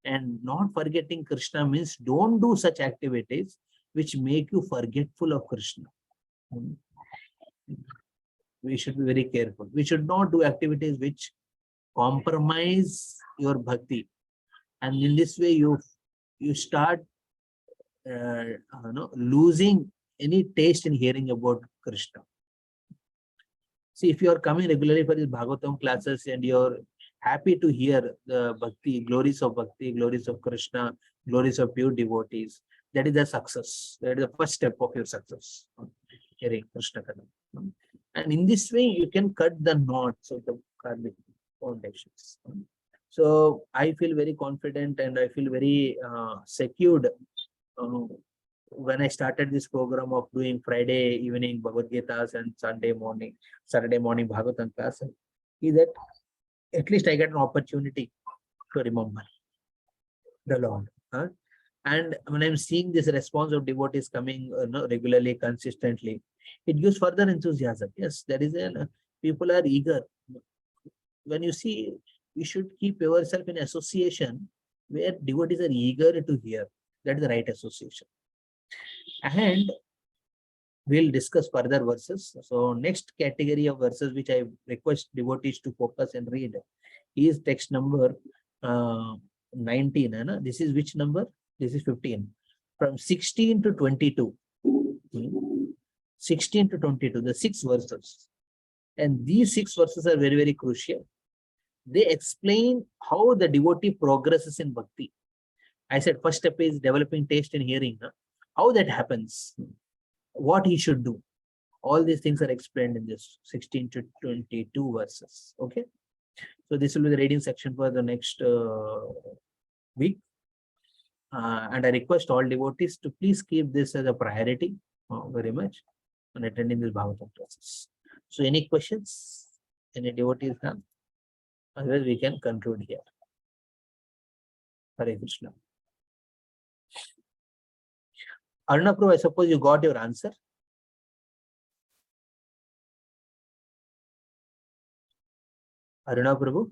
And not forgetting Krishna means don't do such activities which make you forgetful of Krishna. We should be very careful. We should not do activities which compromise your bhakti. And in this way, you start losing any taste in hearing about Krishna. See, if you are coming regularly for these Bhagavatam classes and you're happy to hear the bhakti, glories of Krishna, glories of pure devotees, that is a success. That is the first step of your success, hearing Krishna Katha. And in this way, you can cut the knots of the karmic foundations. So I feel very confident and I feel very secured when I started this program of doing Friday evening Bhagavad Gitas and Saturday morning Bhagavatam class, is that at least I get an opportunity to remember the Lord. And when I'm seeing this response of devotees coming regularly, consistently, it gives further enthusiasm. Yes, there is people are eager. When you see, you should keep yourself in association where devotees are eager to hear. That is the right association. And we'll discuss further verses. So next category of verses which I request devotees to focus and read is text number 19. This is which number? This is 15. From 16 to 22. 16 to 22, the 6 verses. And these 6 verses are very, very crucial. They explain how the devotee progresses in bhakti. I said first step is developing taste in hearing. How that happens, what he should do. All these things are explained in this 16 to 22 verses. Okay. So this will be the reading section for the next week. And I request all devotees to please keep this as a priority very much on attending this Bhagavatam classes. So any questions? Any devotees have? Otherwise we can conclude here. Hare Krishna. Aruna Prabhu, I suppose you got your answer. Aruna Prabhu?